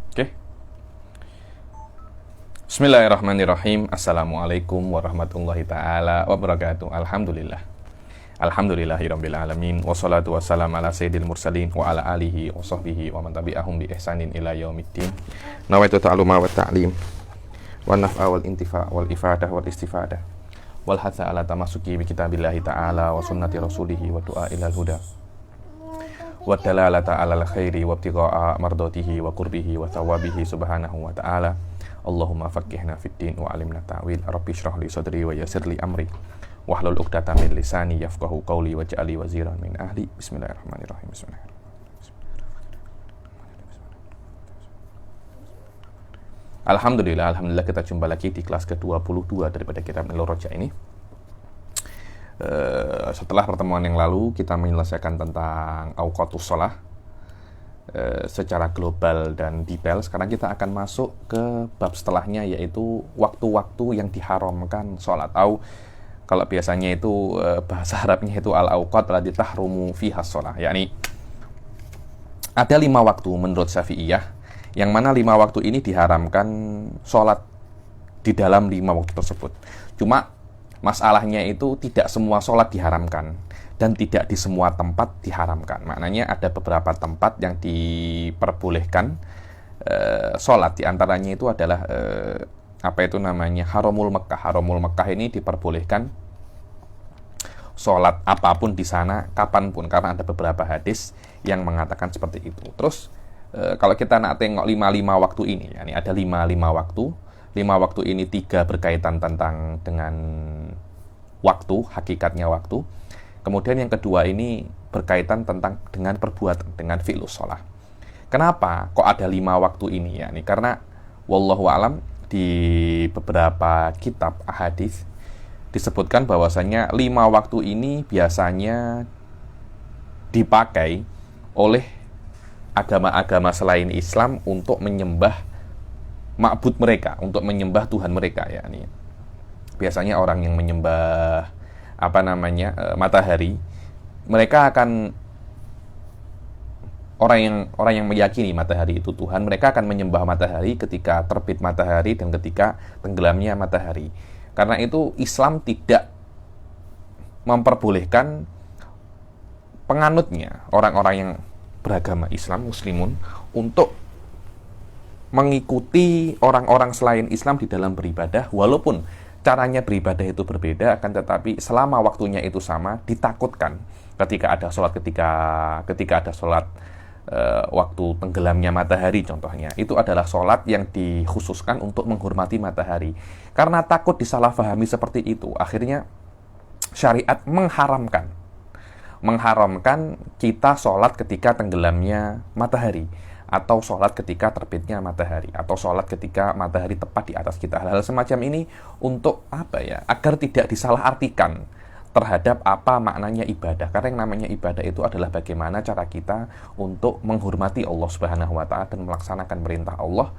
Oke. Bismillahirrahmanirrahim. Assalamualaikum warahmatullahi taala wabarakatuh. Alhamdulillahirabbil alamin wassalatu wassalamu ala sayyidil mursalin wa ala alihi wa sahbihi wa man tabi'ahum bi ihsanin ila yaumiddin. Nawaitu ta'alluma wa ta'lim wa naf'a wal intifa' wal ifadah wal istifadah wal hatha ala tamasuki bi kitabillahi ta'ala wa sunnati rasulihi wa du'a ilal huda wa dalalata alal khairi wa ibtigha'a mardatihi wa qurbihi wa thawabihi subhanahu wa ta'ala. Allahumma faqihna fid din wa alimna ta'wil. Rabbi shrah li sadri wa yassir li amri wahlul 'uqdatam min lisani yafqahu qawli waj'alni waziran min ahli. Bismillahirrahmanirrahim. Alhamdulillah kita jumpa lagi di kelas ke-22 daripada kitab Nurul Roja ini. Setelah pertemuan yang lalu kita menyelesaikan tentang auqatus shalah secara global dan detail. Sekarang kita akan masuk ke bab setelahnya, yaitu waktu-waktu yang diharamkan sholat. Atau kalau biasanya itu bahasa Arabnya itu al-auqat allati tahrumu fiha sholah, yakni ada 5 waktu menurut Syafi'iyah, yang mana 5 waktu ini diharamkan sholat di dalam 5 waktu tersebut. Cuma masalahnya itu tidak semua sholat diharamkan dan tidak di semua tempat diharamkan. Maknanya ada beberapa tempat yang diperbolehkan sholat. Di antaranya itu adalah Haramul Mekkah. Haramul Mekkah ini diperbolehkan sholat apapun di sana, kapanpun, karena ada beberapa hadis yang mengatakan seperti itu. Terus kalau kita nak tengok 5 waktu ini, yani ada 5 waktu. 5 waktu ini 3 berkaitan dengan waktu, hakikatnya waktu. Kemudian yang kedua ini berkaitan dengan perbuatan, dengan fi'lus sholah. Kenapa kok ada 5 waktu ini? Yani karena wallahu alam di beberapa kitab ahadits disebutkan bahwasanya 5 waktu ini biasanya dipakai oleh agama-agama selain Islam untuk menyembah ma'bud mereka, untuk menyembah Tuhan mereka. Yani biasanya orang yang menyembah matahari, mereka akan orang yang meyakini matahari itu Tuhan, mereka akan menyembah matahari ketika terbit matahari dan ketika tenggelamnya matahari. Karena itu Islam tidak memperbolehkan penganutnya, orang-orang yang beragama Islam, muslimun, untuk mengikuti orang-orang selain Islam di dalam beribadah, walaupun caranya beribadah itu berbeda, akan tetapi selama waktunya itu sama, ditakutkan ketika ada sholat waktu tenggelamnya matahari contohnya, itu adalah sholat yang dikhususkan untuk menghormati matahari. Karena takut disalahpahami seperti itu, akhirnya syariat mengharamkan kita sholat ketika tenggelamnya matahari, atau sholat ketika terbitnya matahari, atau sholat ketika matahari tepat di atas kita. Hal-hal semacam ini untuk agar tidak disalahartikan terhadap apa maknanya ibadah. Karena yang namanya ibadah itu adalah bagaimana cara kita untuk menghormati Allah Subhanahu wa ta'ala dan melaksanakan perintah Allah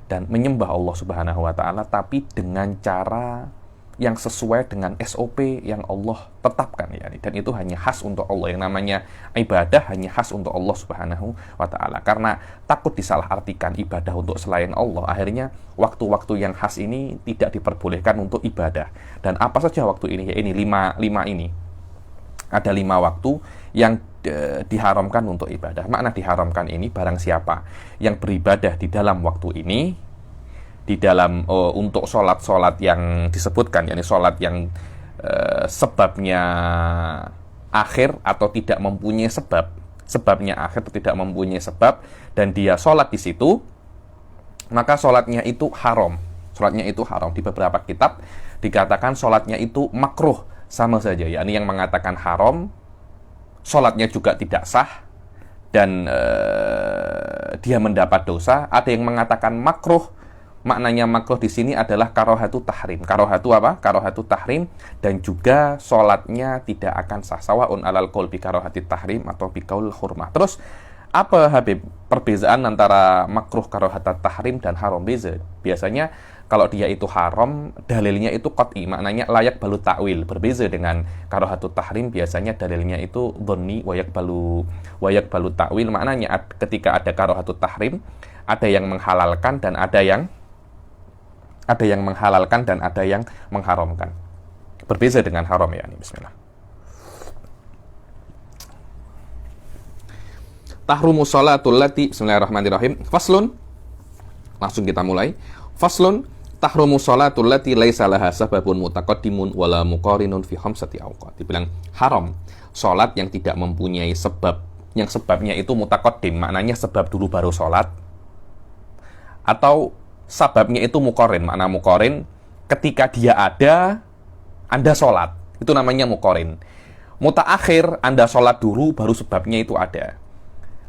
dan menyembah Allah Subhanahu wa ta'ala, tapi dengan cara yang sesuai dengan SOP yang Allah tetapkan, ya. Dan itu hanya khas untuk Allah. Yang namanya ibadah hanya khas untuk Allah Subhanahu wa ta'ala. Karena takut disalahartikan ibadah untuk selain Allah, akhirnya waktu-waktu yang khas ini tidak diperbolehkan untuk ibadah. Dan apa saja waktu ini? Ya ini 5 ini. Ada 5 waktu yang diharamkan untuk ibadah. Makna diharamkan ini, barang siapa yang beribadah di dalam waktu ini, di dalam untuk sholat yang disebutkan, yakni sholat yang sebabnya akhir atau tidak mempunyai sebabnya akhir atau tidak mempunyai sebab, dan dia sholat di situ, maka sholatnya itu haram. Sholatnya itu haram. Di beberapa kitab dikatakan sholatnya itu makruh, sama saja. Yakni yang mengatakan haram, sholatnya juga tidak sah, dan dia mendapat dosa. Ada yang mengatakan makruh, maknanya makruh di sini adalah karohatu tahrim. Karohatu tahrim, dan juga sholatnya tidak akan sah. Sawaun alal qaul bi karohati tahrim atau bi qaul hurmah. Terus apa Habib perbezaan antara makruh karohatu tahrim dan haram? Beza. Biasanya kalau dia itu haram, dalilnya itu qat'i, maknanya layak balu ta'wil. Berbeza dengan karohatut tahrim, biasanya dalilnya itu dhonni wayak balu ta'wil, maknanya ketika ada karohatut tahrim, ada yang menghalalkan dan ada yang menghalalkan dan ada yang mengharamkan. Berbeza dengan haram ya, ini bismillah. Tahrumu sholatul lati, bismillahirrahmanirrahim. Faslun, langsung kita mulai. Faslun, tahrumu sholatul lati laisa laha sababun mutaqaddimun wala muqarinun fi khamsati awqat. Dibilang haram sholat yang tidak mempunyai sebab, yang sebabnya itu mutaqaddim, maknanya sebab dulu baru sholat, atau sababnya itu muqarin, makna muqarin ketika dia ada, Anda sholat, itu namanya muqarin. Mutaakhir, Anda sholat dulu baru sebabnya itu ada.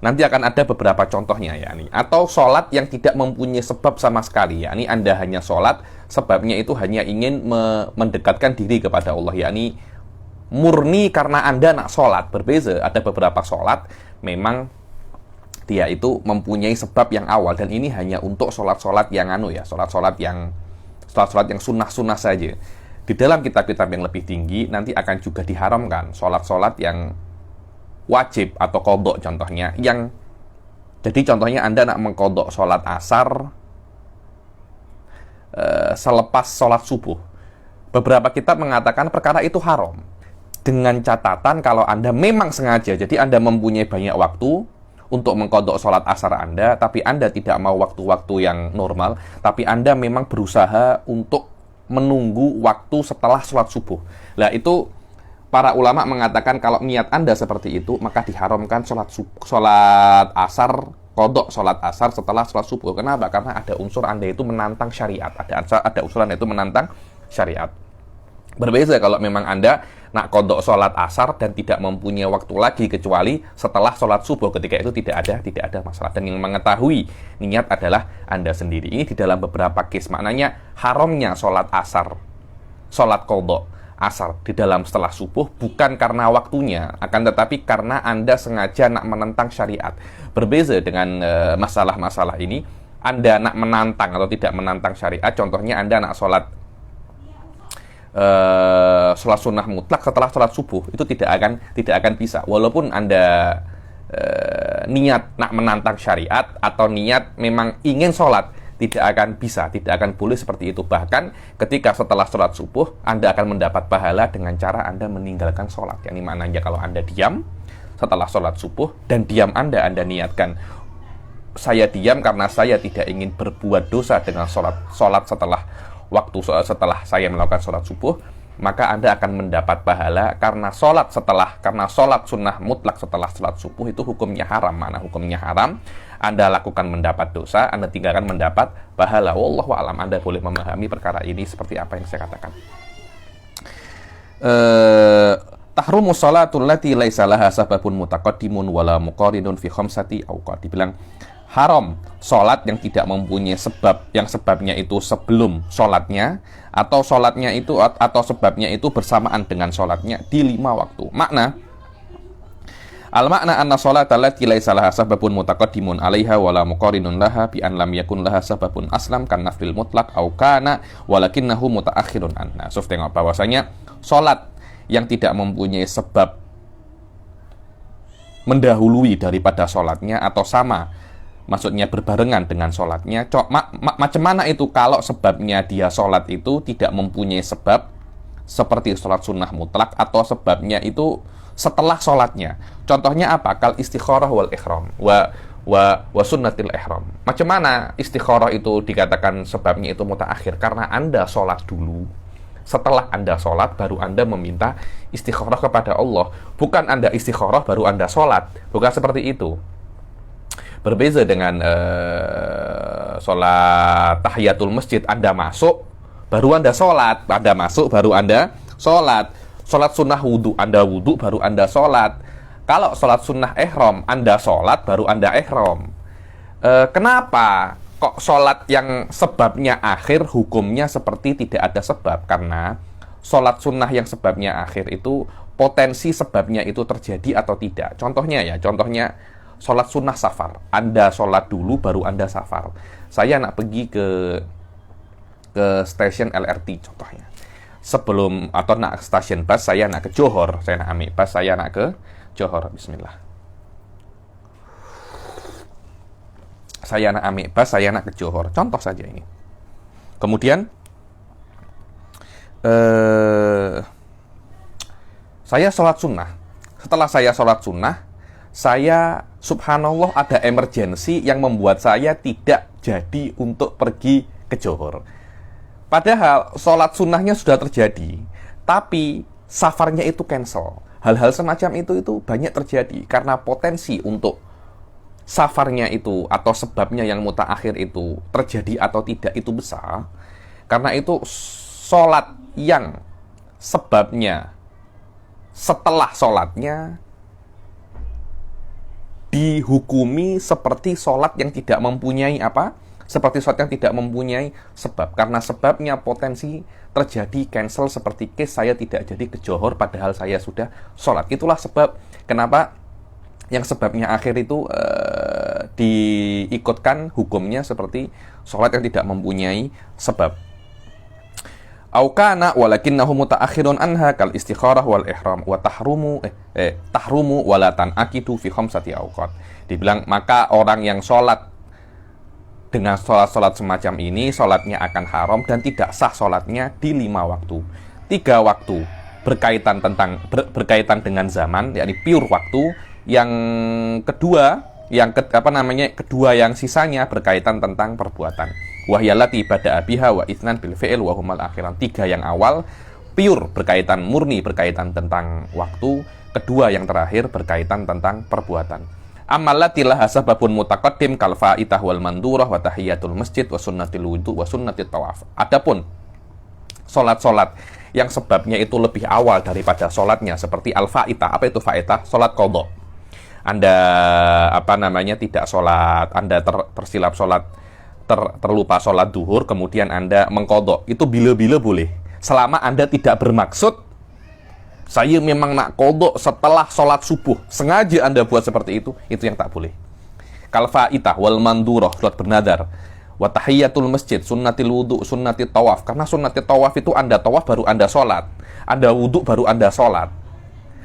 Nanti akan ada beberapa contohnya ya nih. Atau sholat yang tidak mempunyai sebab sama sekali, yakni Anda hanya sholat, sebabnya itu hanya ingin mendekatkan diri kepada Allah, yakni murni karena Anda nak sholat. Berbeza, ada beberapa sholat memang dia itu mempunyai sebab yang awal, dan ini hanya untuk sholat-sholat yang sholat-sholat yang sunnah-sunnah saja. Di dalam kitab-kitab yang lebih tinggi nanti akan juga diharamkan sholat-sholat yang wajib atau qadha, contohnya jadi contohnya Anda nak mengqadha sholat asar selepas sholat subuh. Beberapa kitab mengatakan perkara itu haram, dengan catatan kalau Anda memang sengaja, jadi Anda mempunyai banyak waktu untuk mengqadha sholat asar Anda, tapi Anda tidak mau waktu-waktu yang normal, tapi Anda memang berusaha untuk menunggu waktu setelah sholat subuh. Nah, itu para ulama mengatakan kalau niat Anda seperti itu, maka diharamkan sholat asar, qadha sholat asar setelah sholat subuh. Kenapa? Karena ada unsur Anda itu menantang syariat. Ada unsur Anda itu menantang syariat. Berbeza kalau memang Anda nak qadha sholat asar dan tidak mempunyai waktu lagi kecuali setelah sholat subuh. Ketika itu tidak ada masalah. Dan yang mengetahui niat adalah Anda sendiri. Ini di dalam beberapa case. Maknanya haramnya sholat asar, sholat qadha asar di dalam setelah subuh bukan karena waktunya, akan tetapi karena Anda sengaja nak menentang syariat. Berbeza dengan masalah-masalah ini, Anda nak menantang atau tidak menantang syariat. Contohnya Anda nak sholat sunnah mutlak setelah sholat subuh, itu tidak akan bisa. Walaupun Anda niat nak menantang syariat atau niat memang ingin sholat, tidak akan bisa, tidak akan boleh seperti itu. Bahkan ketika setelah sholat subuh, Anda akan mendapat pahala dengan cara Anda meninggalkan sholat. Yang maknanya kalau Anda diam setelah sholat subuh, dan diam Anda niatkan, saya diam karena saya tidak ingin berbuat dosa dengan sholat setelah saya melakukan sholat subuh, maka Anda akan mendapat pahala karena sholat sunnah mutlak setelah sholat subuh itu hukumnya haram. Mana hukumnya haram? Anda lakukan mendapat dosa, Anda tinggalkan mendapat pahala. Wallahu a'lam. Anda boleh memahami perkara ini seperti apa yang saya katakan. Tahrumu sholatul lati laisa laha sababun mutaqaddimun wala muqarinun fi khamsati awqat. Dibilang haram sholat yang tidak mempunyai sebab, yang sebabnya itu sebelum sholatnya, atau sholatnya itu atau sebabnya itu bersamaan dengan sholatnya di 5 waktu. Makna al-makna anna sholata allati laisa laha sababun mutaqaddimun 'alaiha wala muqarinun laha bi an lam yakun laha sababun aslam kan naflil mutlaq au kana walakinnahu mutaakhirun anna. So, tengok bahwasanya sholat yang tidak mempunyai sebab mendahului daripada sholatnya atau sama, maksudnya berbarengan dengan sholatnya. Macam mana itu kalau sebabnya dia sholat itu tidak mempunyai sebab seperti sholat sunnah mutlak, atau sebabnya itu setelah sholatnya. Contohnya apa? Kal istikharah wal ihram wa sunnatil ihram. Macam mana istikharah itu dikatakan sebabnya itu mutaakhir? Karena Anda sholat dulu, setelah Anda sholat baru Anda meminta istikharah kepada Allah. Bukan Anda istikharah baru Anda sholat. Bukan seperti itu. Berbeza dengan sholat tahiyatul masjid. Anda masuk baru Anda sholat. Anda masuk baru Anda sholat. Sholat sunnah wudhu, Anda wudhu baru Anda sholat. Kalau sholat sunnah ihram, Anda sholat baru Anda ihram. Kenapa kok sholat yang sebabnya akhir hukumnya seperti tidak ada sebab? Karena sholat sunnah yang sebabnya akhir itu potensi sebabnya itu terjadi atau tidak. Contohnya sholat sunnah safar. Anda sholat dulu baru Anda safar. Saya nak pergi ke ke stasiun LRT contohnya. Sebelum atau nak stasiun bus, saya nak ke Johor, saya nak ambil bus, saya nak ke Johor. Bismillah. Saya nak ambil bus, saya nak ke Johor. Contoh saja ini. Kemudian saya sholat sunnah. Setelah saya sholat sunnah, saya subhanallah ada emergensi yang membuat saya tidak jadi untuk pergi ke Johor. Padahal sholat sunnahnya sudah terjadi, tapi safarnya itu cancel. Hal-hal semacam itu banyak terjadi karena potensi untuk safarnya itu atau sebabnya yang mutaakhir itu terjadi atau tidak itu besar. Karena itu sholat yang sebabnya setelah sholatnya dihukumi seperti sholat yang tidak mempunyai apa? Seperti sholat yang tidak mempunyai sebab. Karena sebabnya potensi terjadi cancel seperti case saya tidak jadi ke Johor padahal saya sudah sholat. Itulah sebab kenapa yang sebabnya akhir itu diikutkan hukumnya seperti sholat yang tidak mempunyai sebab. Aukana walakinnahu mutaakhirun anha kal istikharah wal ihram wa tahrumu wala tanakidu fi khamsati awqat. Dibilang maka orang yang sholat dengan sholat-sholat semacam ini, sholatnya akan haram dan tidak sah sholatnya di 5 waktu. 3 waktu berkaitan dengan zaman, yakni pure waktu. Yang kedua, kedua yang sisanya berkaitan tentang perbuatan. Wahyalati pada abiha wa itsnan bil fi'il wa humal akhiran. 3 yang awal pure murni berkaitan tentang waktu. Kedua yang terakhir berkaitan tentang perbuatan. Amallati laha sababun mutaqaddim kal faitah wal mandurah wa tahiyatul masjid wa sunnatil wudu wa sunnatit tawaf. Adapun salat-salat yang sebabnya itu lebih awal daripada salatnya seperti al-faitah. Apa itu faitah? Salat qadha. Anda tidak salat, Anda tersilap salat, terlupa salat duhur, kemudian Anda mengqadha. Itu bila-bila boleh. Selama Anda tidak bermaksud saya memang nak qadha setelah sholat subuh, sengaja Anda buat seperti itu yang tak boleh. Kal faitah wal mandurah, sholat bernadar, wa tahiyatul masjid, sunnatil wudu, sunnatit tawaf. Karena sunnatit tawaf itu Anda tawaf baru Anda sholat, Anda wudu baru Anda sholat,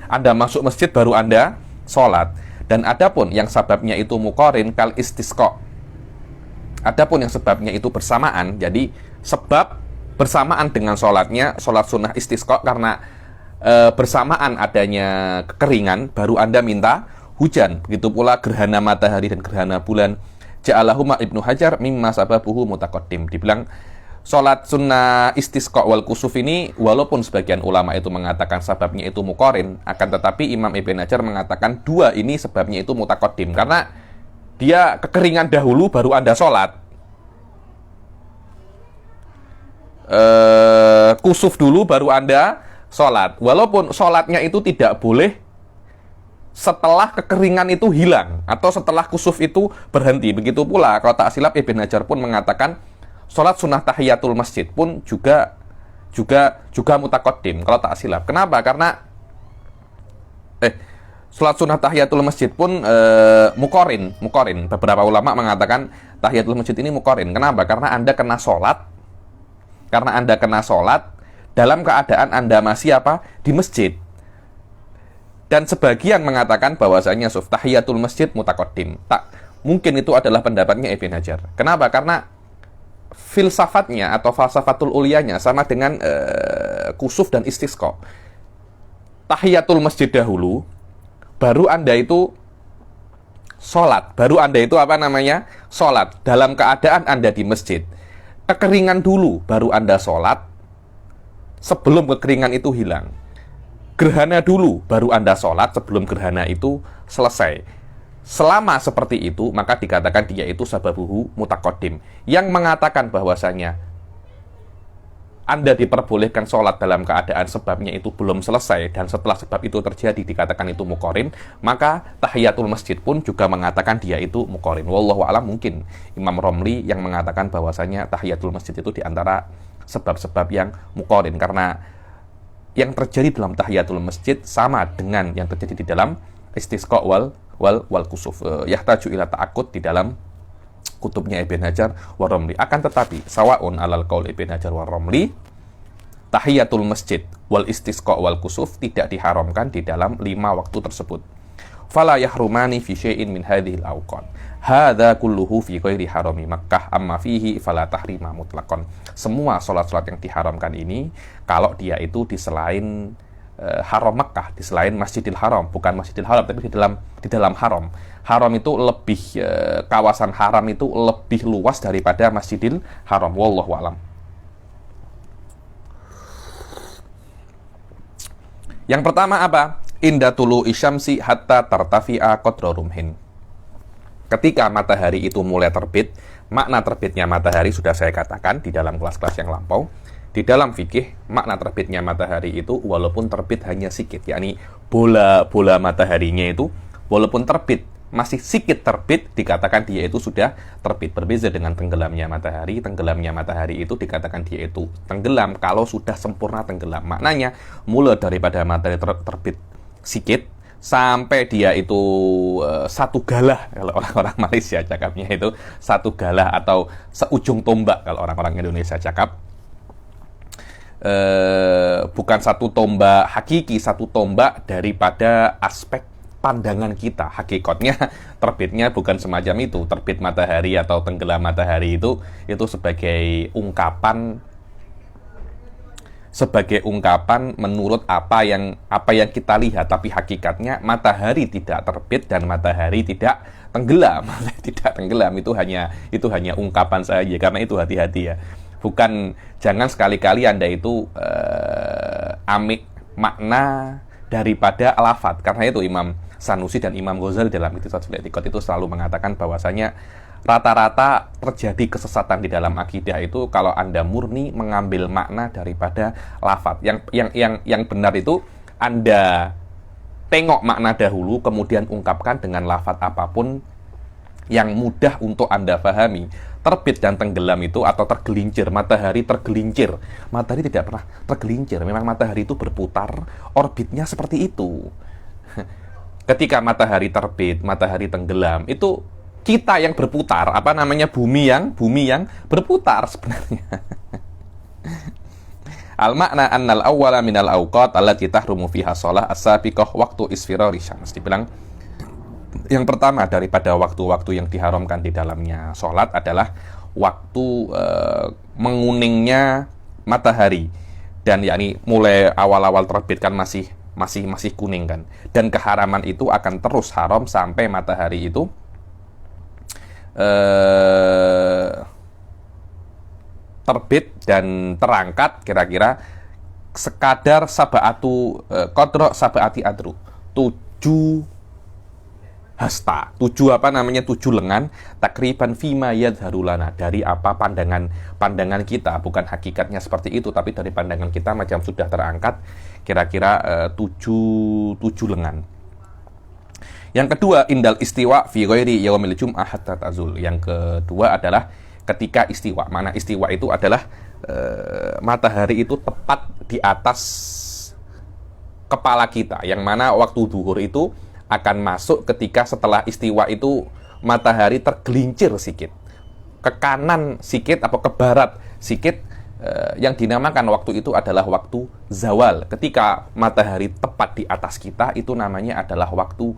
Anda masuk masjid baru Anda sholat. Dan adapun yang sebabnya itu muqarin kal istisqa. Adapun yang sebabnya itu bersamaan, jadi sebab bersamaan dengan sholatnya, sholat sunnah istisqa karena bersamaan adanya kekeringan baru Anda minta hujan. Begitu pula gerhana matahari dan gerhana bulan. Ja'alahuma Ibnu Hajar mimma sababuhu mutaqaddim. Dibilang sholat sunnah istisqa wal kusuf ini walaupun sebagian ulama itu mengatakan sebabnya itu muqarin, akan tetapi Imam Ibnu Hajar mengatakan 2 ini sebabnya itu mutaqaddim karena dia kekeringan dahulu baru Anda sholat. Kusuf dulu baru Anda sholat, walaupun sholatnya itu tidak boleh setelah kekeringan itu hilang atau setelah kusuf itu berhenti. Begitu pula kalau tak silap Ibnu Hajar pun mengatakan sholat sunnah tahiyatul masjid pun juga mutaqaddim kalau tak silap. Kenapa? Karena sholat sunnah tahiyatul masjid pun muqarin. Beberapa ulama mengatakan tahiyatul masjid ini muqarin. Kenapa? Karena Anda kena sholat dalam keadaan Anda masih di masjid. Dan sebagian mengatakan bahwasanya tahiyatul masjid mutaqaddim. Tak mungkin itu adalah pendapatnya Ibnu Hajar. Kenapa? Karena filsafatnya atau falsafatul uliyanya sama dengan kusuf dan istisqa. Tahiyatul masjid dahulu, baru Anda itu sholat. Baru Anda itu sholat. Dalam keadaan Anda di masjid. Kekeringan dulu, baru Anda sholat. Sebelum kekeringan itu hilang. Gerhana dulu, baru Anda sholat sebelum gerhana itu selesai. Selama seperti itu, maka dikatakan dia itu sababuhu mutaqaddim. Yang mengatakan bahwasanya Anda diperbolehkan sholat dalam keadaan sebabnya itu belum selesai, dan setelah sebab itu terjadi dikatakan itu muqarin, maka tahiyatul masjid pun juga mengatakan dia itu muqarin. Wallahu a'lam, mungkin Imam Romli yang mengatakan bahwasanya tahiyatul masjid itu diantara sebab-sebab yang muqarin, karena yang terjadi dalam tahiyatul masjid sama dengan yang terjadi di dalam istisqa wal kusuf. Yahtaju ila ta'akud di dalam kutubnya Ibn Hajar wa Romli. Akan tetapi sawaun alal qaul Ibn Hajar wa Romli, tahiyatul masjid wal istisqa wal kusuf tidak diharamkan di dalam 5 waktu tersebut. Fala yahrumani fi syai'in min hadhil awqat. Hadza kulluhu fi ghairi harami Makkah amma fihi fala tahrima mutlaqan. Semua salat-salat yang diharamkan ini kalau dia itu di selain haram Makkah, di selain Masjidil Haram, bukan Masjidil Haram tapi di dalam haram. Haram itu lebih kawasan haram itu lebih luas daripada Masjidil Haram. Wallahu a'lam. Yang pertama apa? Inda tulu isyamsi hatta tartafi'a qadra rumhin. Ketika matahari itu mulai terbit, makna terbitnya matahari sudah saya katakan di dalam kelas-kelas yang lampau. Di dalam fikih, makna terbitnya matahari itu walaupun terbit hanya sikit, yakni bola mataharinya itu walaupun terbit, masih sikit terbit, dikatakan dia itu sudah terbit. Berbeza dengan tenggelamnya matahari. Tenggelamnya matahari itu dikatakan dia itu tenggelam kalau sudah sempurna tenggelam. Maknanya, mulai daripada matahari terbit sikit, sampai dia itu satu galah, kalau orang-orang Malaysia cakapnya itu satu galah, atau seujung tombak kalau orang-orang Indonesia cakap. Bukan satu tombak hakiki, satu tombak daripada aspek pandangan kita. Hakikatnya terbitnya bukan semacam itu. Terbit matahari atau tenggelam matahari itu sebagai ungkapan menurut apa yang kita lihat, tapi hakikatnya matahari tidak terbit dan matahari tidak tenggelam. Tidak tenggelam itu hanya ungkapan saja. Karena itu hati-hati ya. Bukan, jangan sekali-kali Anda itu amik makna daripada lafadz. Karena itu Imam Sanusi dan Imam Ghazali dalam Iqtisasul I'tiqad itu selalu mengatakan bahwasanya rata-rata terjadi kesesatan di dalam akidah itu kalau Anda murni mengambil makna daripada lafadz. Yang benar itu Anda tengok makna dahulu, kemudian ungkapkan dengan lafadz apapun yang mudah untuk Anda pahami. Terbit dan tenggelam itu, atau tergelincir, matahari tergelincir. Matahari tidak pernah tergelincir. Memang matahari itu berputar, orbitnya seperti itu. Ketika matahari terbit, matahari tenggelam, itu kita yang berputar, bumi yang berputar sebenarnya. Al-makna annal awwala minal awqat allati tahrumu fiha shalah as-sabiqah waktu isfirari syams. Dibilang yang pertama daripada waktu-waktu yang diharamkan di dalamnya sholat adalah waktu menguningnya matahari, dan yakni mulai awal-awal terbit kan masih kuning kan, dan keharaman itu akan terus haram sampai matahari itu terbit dan terangkat kira-kira sekadar qadra sab'ati adru, 7 hasta, 7 lengan, takriban fima yadharulana, dari pandangan kita, bukan hakikatnya seperti itu, tapi dari pandangan kita macam sudah terangkat kira-kira 7 lengan. Yang kedua, indal istiwa fi ghairi yaumil jum'ah hatta tazul. Yang kedua adalah ketika istiwa. Mana istiwa itu adalah matahari itu tepat di atas kepala kita, yang mana waktu zuhur itu akan masuk ketika setelah istiwa itu matahari tergelincir sedikit ke kanan sedikit atau ke barat sedikit. Yang dinamakan waktu itu adalah waktu zawal. Ketika matahari tepat di atas kita, itu namanya adalah waktu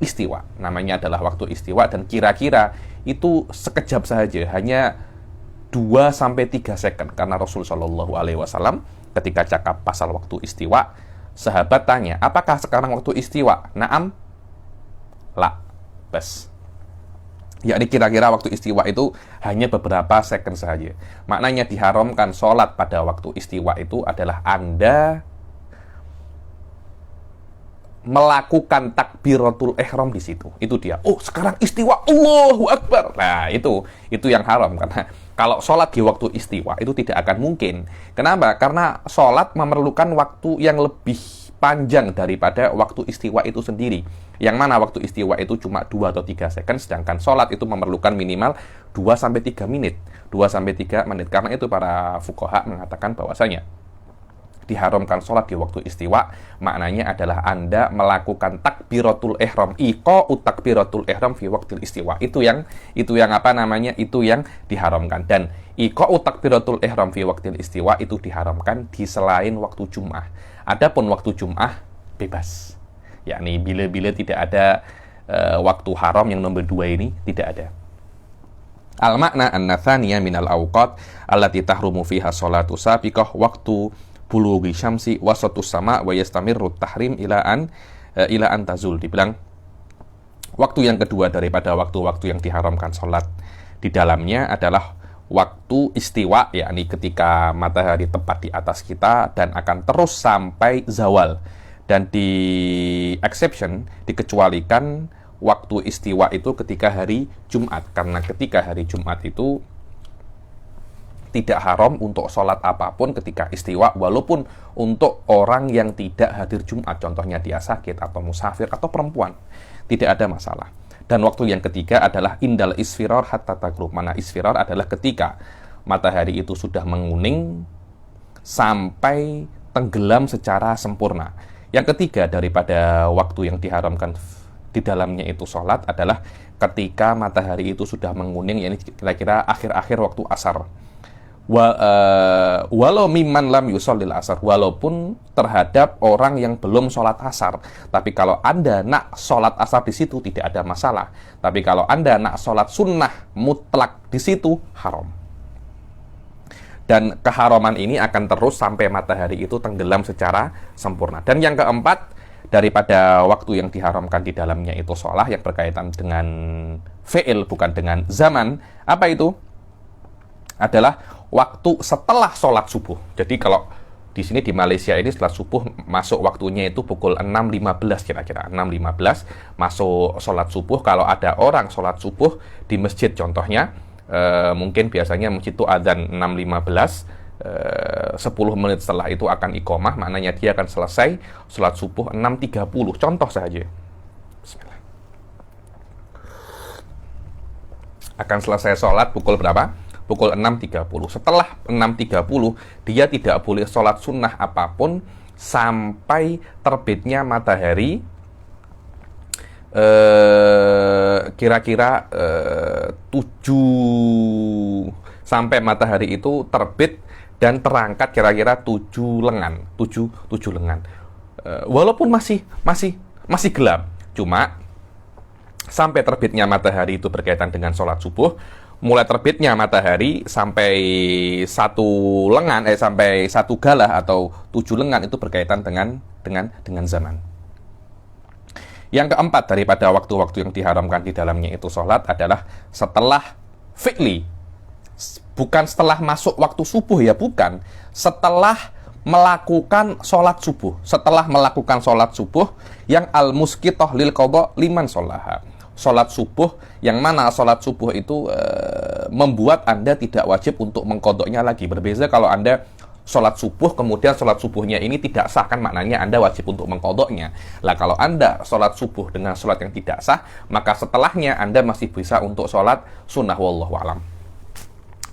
istiwa. Namanya adalah waktu istiwa, dan kira-kira itu sekejap saja, hanya 2-3 second. Karena Rasul Shallallahu Alaihi Wasallam ketika cakap pasal waktu istiwa, sahabat tanya, apakah sekarang waktu istiwa? Naam, la, bas. Yakni kira-kira waktu istiwa itu hanya beberapa second saja. Maknanya diharamkan sholat pada waktu istiwa itu adalah Anda melakukan takbiratul ihram di situ. Itu dia. Oh, sekarang istiwa, Allahu Akbar. Nah, itu yang haram. Karena kalau sholat di waktu istiwa itu tidak akan mungkin. Kenapa? Karena sholat memerlukan waktu yang lebih panjang daripada waktu istiwa itu sendiri. Yang mana waktu istiwa itu cuma 2 atau 3 second, sedangkan sholat itu memerlukan minimal 2-3 menit. 2-3 menit. Karena itu para fuqaha mengatakan bahwasanya diharamkan sholat di waktu istiwa, maknanya adalah Anda melakukan takbiratul ihram, iqa'u takbiratul ihram fi waqtil istiwa. Itu yang apa namanya? Itu yang diharamkan. Dan iqa'u takbiratul ihram fi waqtil istiwa itu diharamkan di selain waktu Jum'ah. Adapun waktu Jum'ah bebas. Yakni bila-bila tidak ada waktu haram yang nomor 2 ini tidak ada. Al-makna an-nathaniya minal awqat allati tahrumu fiha sholatu sabiqah waktu bulughi syamsi wasatus sama wa yastamirru tahrim ila an tazul. Dibilang waktu yang kedua daripada waktu-waktu yang diharamkan sholat di dalamnya adalah waktu istiwa, yakni ketika matahari tepat di atas kita dan akan terus sampai zawal. Dan di exception, dikecualikan waktu istiwa itu ketika hari Jumat, karena ketika hari Jumat itu tidak haram untuk sholat apapun ketika istiwa, walaupun untuk orang yang tidak hadir Jumat, contohnya dia sakit atau musafir atau perempuan, tidak ada masalah. Dan waktu yang ketiga adalah indal isfirar hatta tagrub. Mana isfirar adalah ketika matahari itu sudah menguning sampai tenggelam secara sempurna. Yang ketiga daripada waktu yang diharamkan di dalamnya itu sholat adalah ketika matahari itu sudah menguning, yakni kira-kira akhir-akhir waktu asar. Walau mimman lam yusallil asar, walaupun terhadap orang yang belum sholat asar. Tapi kalau Anda nak sholat asar di situ tidak ada masalah. Tapi kalau Anda nak sholat sunnah mutlak di situ haram. Dan keharaman ini akan terus sampai matahari itu tenggelam secara sempurna. Dan yang keempat daripada waktu yang diharamkan di dalamnya itu sholat yang berkaitan dengan fi'il bukan dengan zaman. Apa itu? Adalah waktu setelah sholat subuh. Jadi kalau di sini di Malaysia ini setelah subuh masuk waktunya itu pukul 6.15 kira-kira. 6.15 masuk sholat subuh. Kalau ada orang sholat subuh di masjid contohnya, mungkin biasanya masjid itu adzan 6.15, 10 menit setelah itu akan iqomah, maknanya dia akan selesai sholat subuh 6.30. Contoh saja. Bismillah. Akan selesai sholat pukul berapa? Pukul 6.30. Setelah 6.30, dia tidak boleh sholat sunnah apapun sampai terbitnya matahari kira-kira 7 sampai matahari itu terbit dan terangkat kira-kira 7 lengan. Walaupun masih gelap, cuma sampai terbitnya matahari itu berkaitan dengan sholat subuh. Mulai terbitnya matahari sampai sampai 1 galah atau 7 lengan itu berkaitan dengan zaman. Yang keempat daripada waktu-waktu yang diharamkan di dalamnya itu sholat adalah setelah fi'li. Bukan setelah masuk waktu subuh ya, bukan. Setelah melakukan sholat subuh. Setelah melakukan sholat subuh yang al-muskitoh lil qadha liman sholaha. Sholat subuh yang mana sholat subuh itu membuat Anda tidak wajib untuk mengkodoknya lagi. Berbeza kalau Anda sholat subuh kemudian sholat subuhnya ini tidak sah, kan maknanya Anda wajib untuk mengkodoknya. Lah kalau Anda sholat subuh dengan sholat yang tidak sah, maka setelahnya Anda masih bisa untuk sholat sunnah, wallahu alam.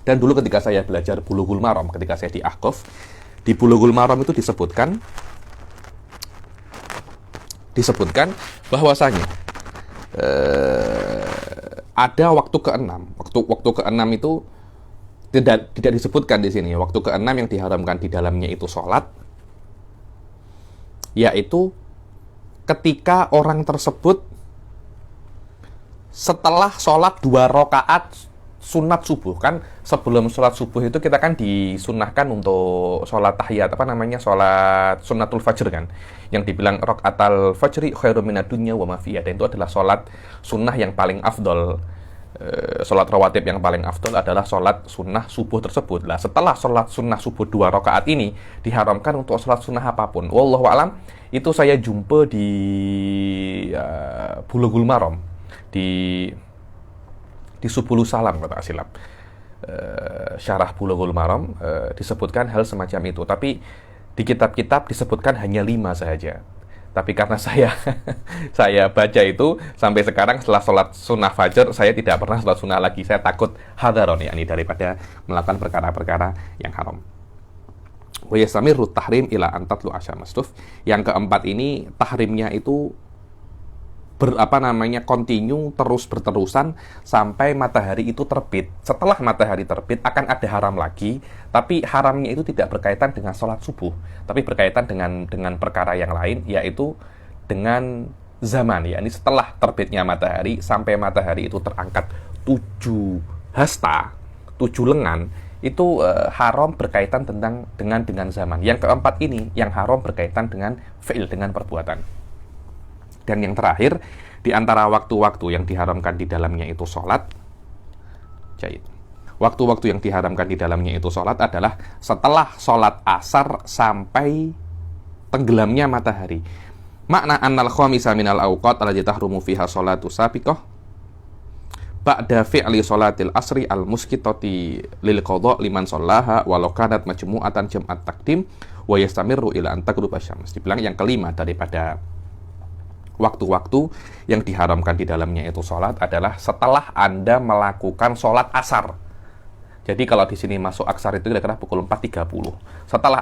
Dan dulu ketika saya belajar Bulughul Maram, ketika saya di Ahqaf, di Bulughul Maram itu disebutkan bahwasanya ada waktu ke-6. Waktu ke-6 itu tidak disebutkan di sini. Waktu ke-6 yang diharamkan di dalamnya itu sholat, yaitu ketika orang tersebut setelah sholat 2 rakaat sunat subuh. Kan sebelum sholat subuh itu kita kan disunahkan untuk sholat tahiyat, sholat sunnatul fajr kan, yang dibilang rakaatal fajri khairum minad dunya wa ma fiha. Dan itu adalah sholat sunnah yang paling afdol. Sholat rawatib yang paling afdol adalah sholat sunnah subuh tersebut. Lah setelah sholat sunnah subuh 2 rakaat ini diharamkan untuk sholat sunnah apapun. Wallahu alam, itu saya jumpa di Bulughul Maram di Subulus Salam kata silap. Syarah Bulughul Maram disebutkan hal semacam itu, tapi di kitab-kitab disebutkan hanya 5 saja. Tapi karena saya baca itu sampai sekarang setelah sholat sunnah fajar saya tidak pernah sholat sunnah lagi. Saya takut hadaron, yakni daripada melakukan perkara-perkara yang haram. Wa yastamirru tahrim ila an tatlu asyams. Yang keempat ini tahrimnya itu continue terus berterusan sampai matahari itu terbit. Setelah matahari terbit akan ada haram lagi, tapi haramnya itu tidak berkaitan dengan sholat subuh, tapi berkaitan dengan perkara yang lain, yaitu dengan zaman, yakni setelah terbitnya matahari sampai matahari itu terangkat 7 hasta, 7 lengan, itu haram berkaitan dengan zaman. Yang keempat ini yang haram berkaitan dengan fi'il, dengan perbuatan. Dan yang terakhir, di antara waktu-waktu yang diharamkan di dalamnya itu sholat. Waktu-waktu yang diharamkan di dalamnya itu sholat adalah setelah sholat asar sampai tenggelamnya matahari. Makna annal khamisa minal awqat allati tahrumu fiha sholatu sabiqah ba'da fi'li sholatil asri al-muskitati lil qadha liman shallaha walau kanat majmu'atan jam'at takdim wa yastamirru ila an tagruba syams. Dibilang yang kelima daripada waktu-waktu yang diharamkan di dalamnya itu sholat adalah setelah Anda melakukan sholat asar. Jadi kalau di sini masuk asar itu kira-kira pukul 4.30. Setelah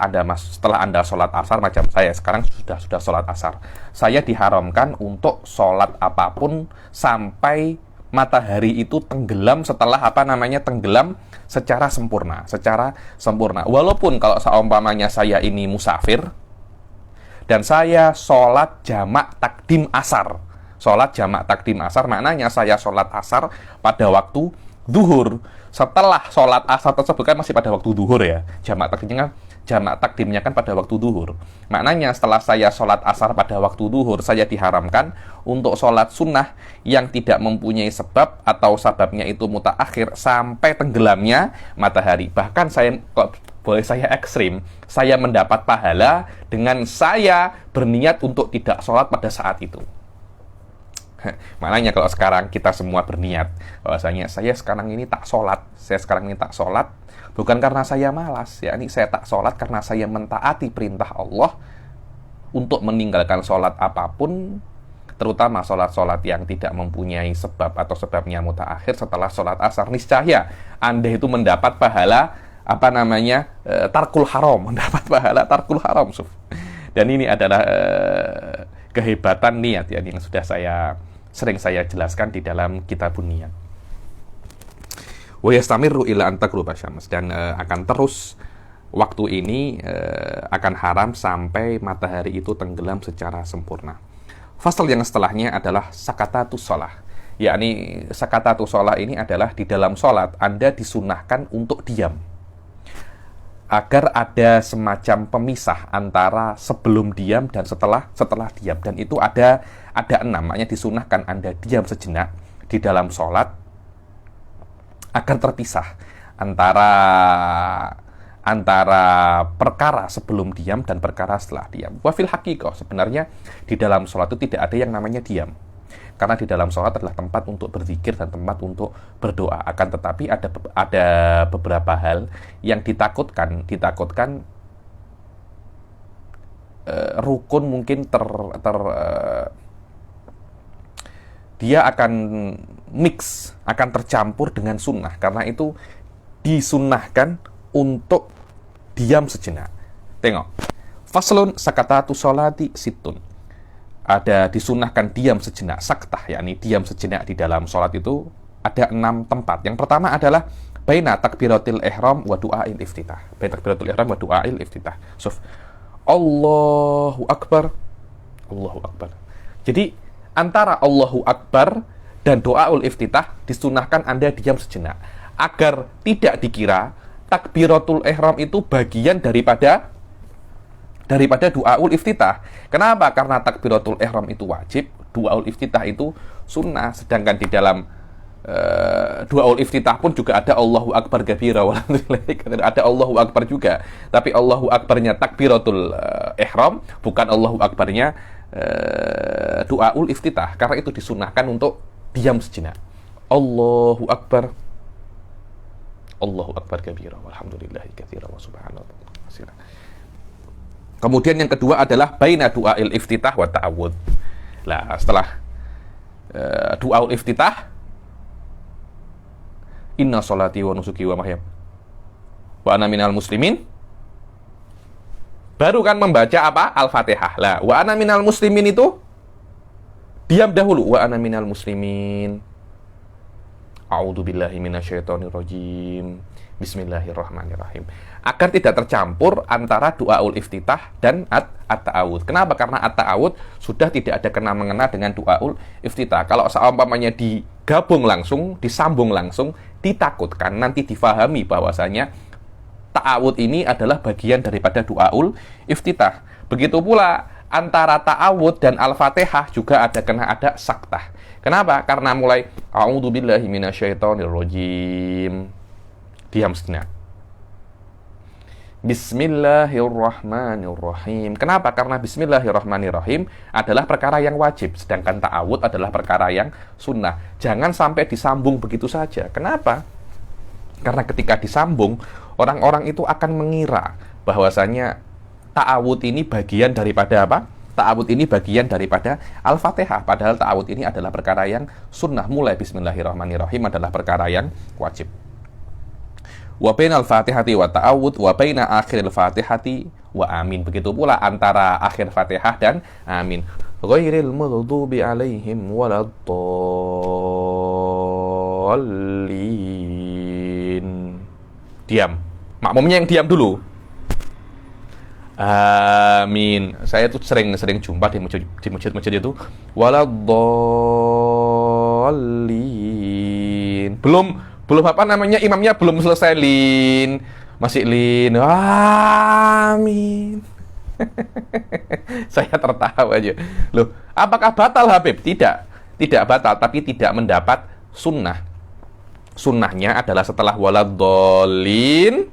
Anda sholat asar, macam saya sekarang sudah sholat asar, saya diharamkan untuk sholat apapun sampai matahari itu tenggelam, tenggelam secara sempurna. Walaupun kalau seumpamanya saya ini musafir dan saya sholat jamak takdim asar. Sholat jamak takdim asar maknanya saya sholat asar pada waktu zuhur. Setelah sholat asar tersebut kan masih pada waktu zuhur ya. Jamak takdimnya kan pada waktu zuhur. Maknanya setelah saya sholat asar pada waktu zuhur, saya diharamkan untuk sholat sunnah yang tidak mempunyai sebab atau sebabnya itu mutaakhir sampai tenggelamnya matahari. Bahkan boleh saya ekstrim, saya mendapat pahala dengan saya berniat untuk tidak sholat pada saat itu. Maknanya kalau sekarang kita semua berniat bahwasanya saya sekarang ini tak sholat bukan karena saya malas, yakni saya tak sholat karena saya mentaati perintah Allah untuk meninggalkan sholat apapun, terutama sholat-sholat yang tidak mempunyai sebab atau sebabnya mutaakhir setelah sholat asar. Niscaya Anda itu mendapat pahala tarkul haram, mendapat pahala tarkul haram. Dan ini adalah kehebatan niat ya, yang sudah sering saya jelaskan di dalam kitabun niyat. Wa yastamirru ila an tagruba syams, dan akan terus waktu ini akan haram sampai matahari itu tenggelam secara sempurna. Fasal yang setelahnya adalah sakatatus shalah, yakni sakatatus shalah ini adalah di dalam sholat Anda disunahkan untuk diam, agar ada semacam pemisah antara sebelum diam dan setelah diam. Dan itu ada 6, makanya disunahkan Anda diam sejenak di dalam sholat agar terpisah antara perkara sebelum diam dan perkara setelah diam. Wa fil haqiqah, sebenarnya di dalam sholat itu tidak ada yang namanya diam. Karena di dalam sholat adalah tempat untuk berzikir dan tempat untuk berdoa. Akan tetapi ada beberapa hal yang ditakutkan rukun mungkin dia akan akan tercampur dengan sunnah. Karena itu disunnahkan untuk diam sejenak. Tengok, faslun sakatatu sholati situn. Ada disunnahkan diam sejenak, saktah, yakni diam sejenak di dalam sholat itu ada 6 tempat. Yang pertama adalah baina takbiratil ihram wa du'ail iftitah. Baina takbiratil ihram wa du'ail iftitah. Allahu Akbar. Allahu Akbar. Jadi antara Allahu Akbar dan doaul iftitah disunahkan Anda diam sejenak agar tidak dikira takbiratul ihram itu bagian daripada du'aul iftitah. Kenapa? Karena takbiratul ihram itu wajib, du'aul iftitah itu sunnah. Sedangkan di dalam du'aul iftitah pun juga ada Allahu Akbar kabira, ada Allahu Akbar juga. Tapi Allahu Akbarnya takbiratul ihram, bukan Allahu Akbarnya du'aul iftitah. Karena itu disunnahkan untuk diam sejenak. Allahu Akbar. Allahu Akbar kabira, walhamdulillahi katsira wa subhanallah. Kemudian yang kedua adalah baina du'ail iftitah wa ta'awudz. Nah, setelah du'aul iftitah, inna sholati wa nusuki wa mahyaya wa ana minal muslimin, baru kan membaca apa? Al-Fatihah. Lah, wa ana minal muslimin itu diam dahulu. Wa ana minal muslimin. A'udzubillahi minasyaitonirrajim. Bismillahirrahmanirrahim. Agar tidak tercampur antara doaul iftitah dan at-ta'awud. Kenapa? Karena at-ta'awud sudah tidak ada kena-mengena dengan doaul iftitah. Kalau seumpamanya digabung langsung, disambung langsung, ditakutkan nanti difahami bahwasanya ta'awud ini adalah bagian daripada doaul iftitah. Begitu pula antara ta'awud dan al-fatihah juga ada saktah. Kenapa? Karena mulai a'udzubillahi minasyaitonirrajim. Diam sejenak. Bismillahirrahmanirrahim. Kenapa? Karena bismillahirrahmanirrahim adalah perkara yang wajib, sedangkan ta'awud adalah perkara yang sunnah. Jangan sampai disambung begitu saja. Kenapa? Karena ketika disambung, orang-orang itu akan mengira bahwasanya ta'awud ini bagian daripada apa? Ta'awud ini bagian daripada Al-Fatihah. Padahal ta'awud ini adalah perkara yang sunnah. Mulai bismillahirrahmanirrahim adalah perkara yang wajib. Wa bainal fatihati wa ta'awud wa baina akhiril fatihati wa amin. Begitu pula antara akhir Fatihah dan amin. Ghairil maghdubi alaihim waladdallin. Diam. Makmumnya yang diam dulu. Amin. Saya tuh sering jumpa di masjid itu waladdallin. Belum apa namanya, imamnya belum selesai lin, masih lin. Amin. Saya tertawa aja. Loh, apakah batal Habib? Tidak batal, tapi tidak mendapat sunnah. Sunnahnya adalah setelah waladdallin,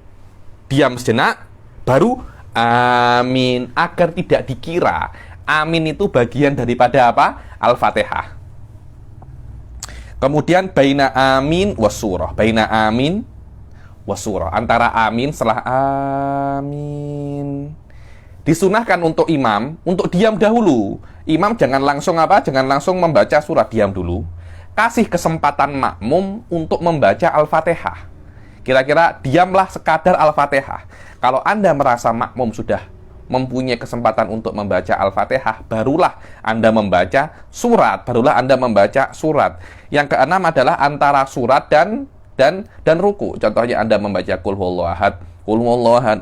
diam sejenak, baru amin, agar tidak dikira amin itu bagian daripada apa? Al-Fatihah. Kemudian baina amin wasurah. Baina amin wasurah. Antara amin setelah amin. Disunahkan untuk imam untuk diam dahulu. Imam jangan langsung apa? Jangan langsung membaca surat, diam dulu. Kasih kesempatan makmum untuk membaca Al-Fatihah. Kira-kira diamlah sekadar Al-Fatihah. Kalau Anda merasa makmum sudah mempunyai kesempatan untuk membaca Al-Fatihah, barulah Anda membaca surat. Yang keenam adalah antara surat dan ruku. Contohnya Anda membaca Qul huwallahu ahad,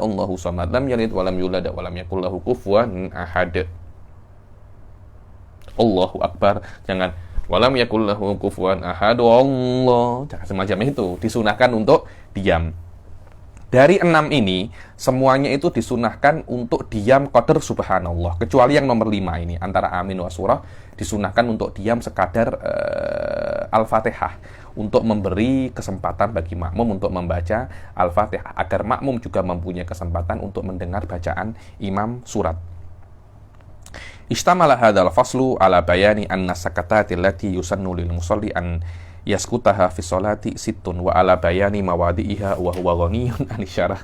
Allahu samad, lam yalid wa lam yulad wa lam yakul lahu kufuwan ahad. Allahu akbar. Jangan walam yakul lahu kufuwan ahad. Allah. Jangan semacam itu. Disunahkan untuk diam. Dari 6 ini, semuanya itu disunahkan untuk diam qadar subhanallah. Kecuali yang nomor 5 ini, antara amin wa surah, disunahkan untuk diam sekadar Al-Fatihah. Untuk memberi kesempatan bagi makmum untuk membaca Al-Fatihah. Agar makmum juga mempunyai kesempatan untuk mendengar bacaan imam surat. Istamala hadzal faslu ala bayani anna sakatati allati yusannu lil musalli an yaskutaha fi sholati sittun wa ala bayani mawadi'iha wa huwa ghaniyun an isyarah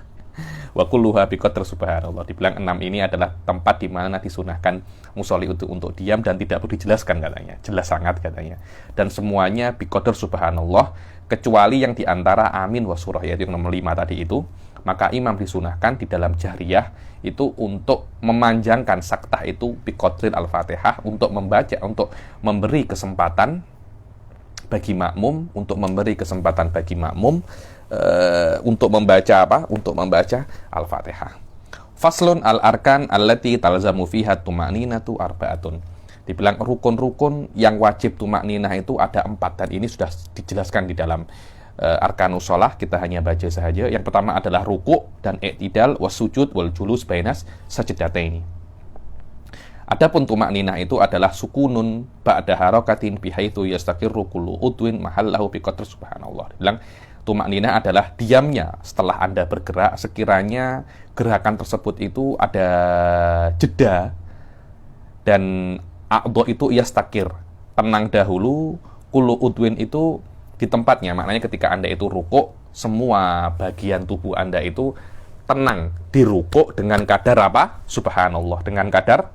wa kulluha bi qadri subhanallah. Dibilang 6 ini adalah tempat di mana disunahkan musolli untuk diam dan tidak perlu dijelaskan katanya. Jelas sangat katanya. Dan semuanya bi qadri subhanallah kecuali yang di antara amin wa surah, yaitu yang nomor 5 tadi itu. Maka imam disunahkan di dalam jahriyah itu untuk memanjangkan saktah itu bi qadril al-Fatihah, untuk membaca, untuk memberi kesempatan bagi makmum, untuk membaca apa? Untuk membaca Al-Fatihah. Faslun al-arkan allati talzamu fiha tuma'ninatu arba'atun. Dibilang rukun-rukun yang wajib tuma'ninah itu ada 4, dan ini sudah dijelaskan di dalam arkanus shalah. Kita hanya baca saja. Yang pertama adalah ruku' dan i'tidal wasujud wal julus bainas sajdataini. Adapun tuma'ninah itu adalah sukunun ba'da harakatin bihaitsu yastaqirru kullu udwin mahallahu biqadri subhanallah. Bilang tuma'ninah adalah diamnya setelah Anda bergerak, sekiranya gerakan tersebut itu ada jeda dan a'dha itu yastaqir, tenang dahulu, kullu udwin itu di tempatnya. Maknanya ketika Anda itu rukuk, semua bagian tubuh Anda itu tenang di rukuk dengan kadar apa? Subhanallah, dengan kadar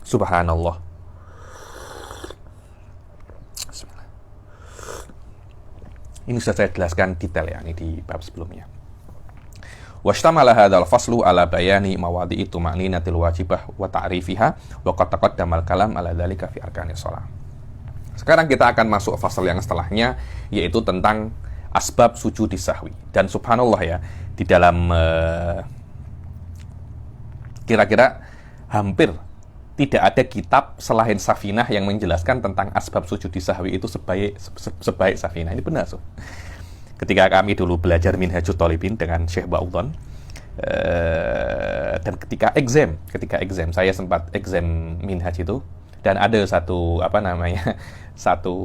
subhanallah. Ini sudah saya jelaskan detail ya, ini di bab sebelumnya. Washtamala hadzal faslu ala bayani mawadi'i tuma'ninatil wajibah wa ta'rifiha wa qad taqaddamal kalam ala dzalika fi arkanis shalah. Sekarang kita akan masuk fasal yang setelahnya, yaitu tentang asbab sujudi sahwi. Dan subhanallah ya, di dalam kira-kira hampir tidak ada kitab selain Safinah yang menjelaskan tentang asbab sujudi sahwi itu sebaik Safinah. Ini benar, so. Ketika kami dulu belajar Minhajut Thalibin dengan Syekh Ba'udhan, dan ketika exam saya sempat exam Minhaj itu, dan ada satu satu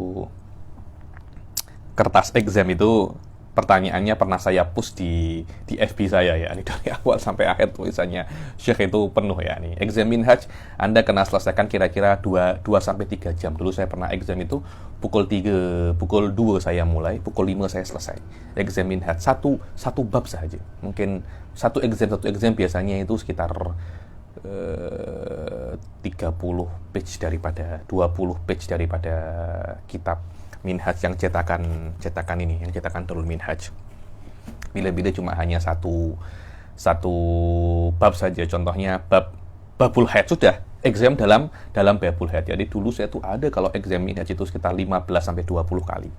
kertas exam itu pertanyaannya pernah saya post di FB saya ya, ini dari awal sampai akhir tulisannya Syekh itu penuh ya. Nih exam Minhaj Anda kena selesaikan kira-kira 2 sampai 3 jam. Dulu saya pernah exam itu pukul 2 saya mulai, pukul 5 saya selesai. Exam Minhaj satu bab saja. Mungkin satu exam biasanya itu sekitar 30 page daripada 20 page daripada kitab Minhaj yang cetakan Darul Minhaj. Bila-bila cuma hanya satu bab saja. Contohnya babul haid, sudah exam dalam babul haid. Jadi dulu saya tuh ada kalau exam Minhaj itu sekitar 15 sampai 20 kali.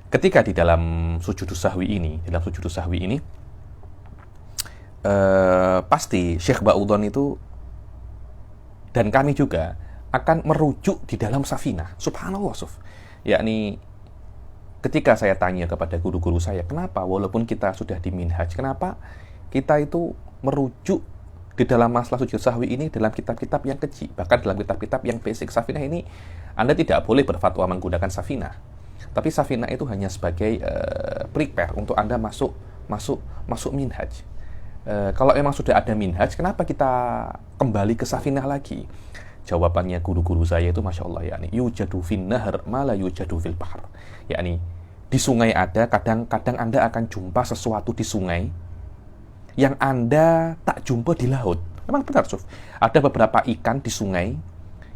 Ketika di dalam sujudus sahwi ini pasti Syekh Ba'udhan itu dan kami juga akan merujuk di dalam Safinah. Subhanallah, yakni ketika saya tanya kepada guru-guru saya, kenapa walaupun kita sudah di Minhaj, kenapa kita itu merujuk di dalam masalah sujud sahwi ini dalam kitab-kitab yang kecil, bahkan dalam kitab-kitab yang basic. Safinah ini Anda tidak boleh berfatwa menggunakan Safinah, tapi Safinah itu hanya sebagai prepare untuk Anda masuk Minhaj. Kalau memang sudah ada Minhaj, kenapa kita kembali ke Safinah lagi? Jawabannya guru-guru saya itu Masya Allah, yakni yujadu fin nahar ma la yujadu fil bahr. Yakni di sungai ada, kadang-kadang Anda akan jumpa sesuatu di sungai yang Anda tak jumpa di laut. Memang benar, Suf. Ada beberapa ikan di sungai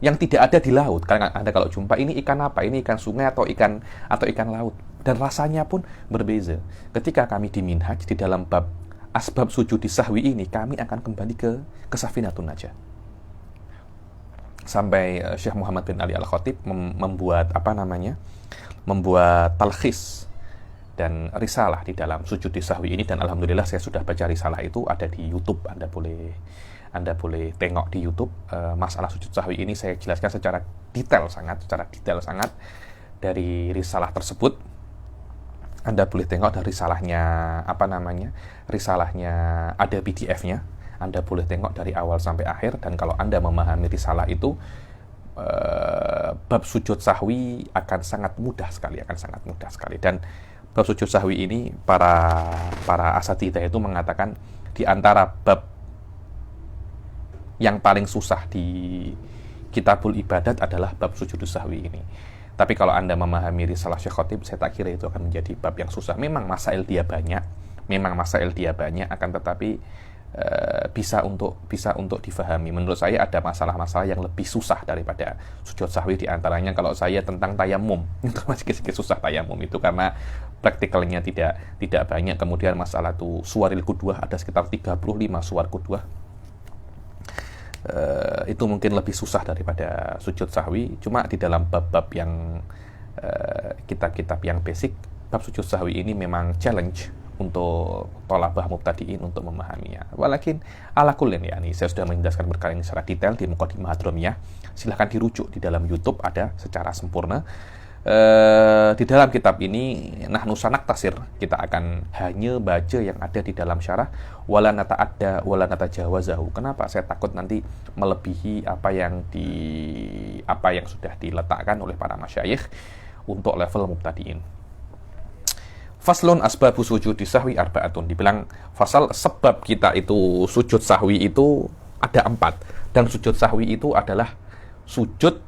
yang tidak ada di laut. Karena Anda kalau jumpa, ini ikan apa? Ini ikan sungai atau ikan laut. Dan rasanya pun berbeza. Ketika kami di Minhaj, di dalam bab asbab sujudi sahwi ini, kami akan kembali ke Safinatun Najah. Sampai Syekh Muhammad bin Ali Al-Khatib membuat talkhis dan risalah di dalam sujud sahwi ini, dan alhamdulillah saya sudah baca risalah itu, ada di YouTube. Anda boleh tengok di YouTube. Masalah sujud sahwi ini saya jelaskan secara detail sangat dari risalah tersebut. Anda boleh tengok dari risalahnya ada PDF-nya. Anda boleh tengok dari awal sampai akhir, dan kalau Anda memahami risalah itu, bab sujud sahwi akan sangat mudah sekali. Dan bab sujud sahwi ini para asatidzah itu mengatakan di antara bab yang paling susah di Kitabul Ibadat adalah bab sujud sahwi ini. Tapi kalau Anda memahami risalah Syekh Khatib, saya tak kira itu akan menjadi bab yang susah. Memang masail dia banyak, akan tetapi bisa untuk difahami. Menurut saya ada masalah-masalah yang lebih susah daripada sujud sahwi, di antaranya kalau saya tentang tayamum. Itu masih sedikit susah tayamum itu karena praktikalnya tidak banyak. Kemudian masalah tuh suwaril qudwah, ada sekitar 35 suwar qudwah. Itu mungkin lebih susah daripada sujud sahwi. Cuma di dalam bab-bab yang kitab-kitab yang basic, bab sujud sahwi ini memang challenge untuk thalabah mubtadiin untuk memahaminya. Walakin ala kullin, yakni saya sudah menjelaskan berkali ini secara detail di Muqaddimah Hadramiyah. Silahkan dirujuk di dalam YouTube, ada secara sempurna. Di dalam kitab ini nahnu sanaktasir, kita akan hanya baca yang ada di dalam syarah, wala nata'adda wala natajawazahu. Kenapa? Saya takut nanti melebihi apa yang sudah diletakkan oleh para masyayikh untuk level mubtadiin. Faslun asbabu sujudi sahwi arba'atun. Dibilang fasal sebab kita itu sujud sahwi itu ada 4. Dan sujud sahwi itu adalah sujud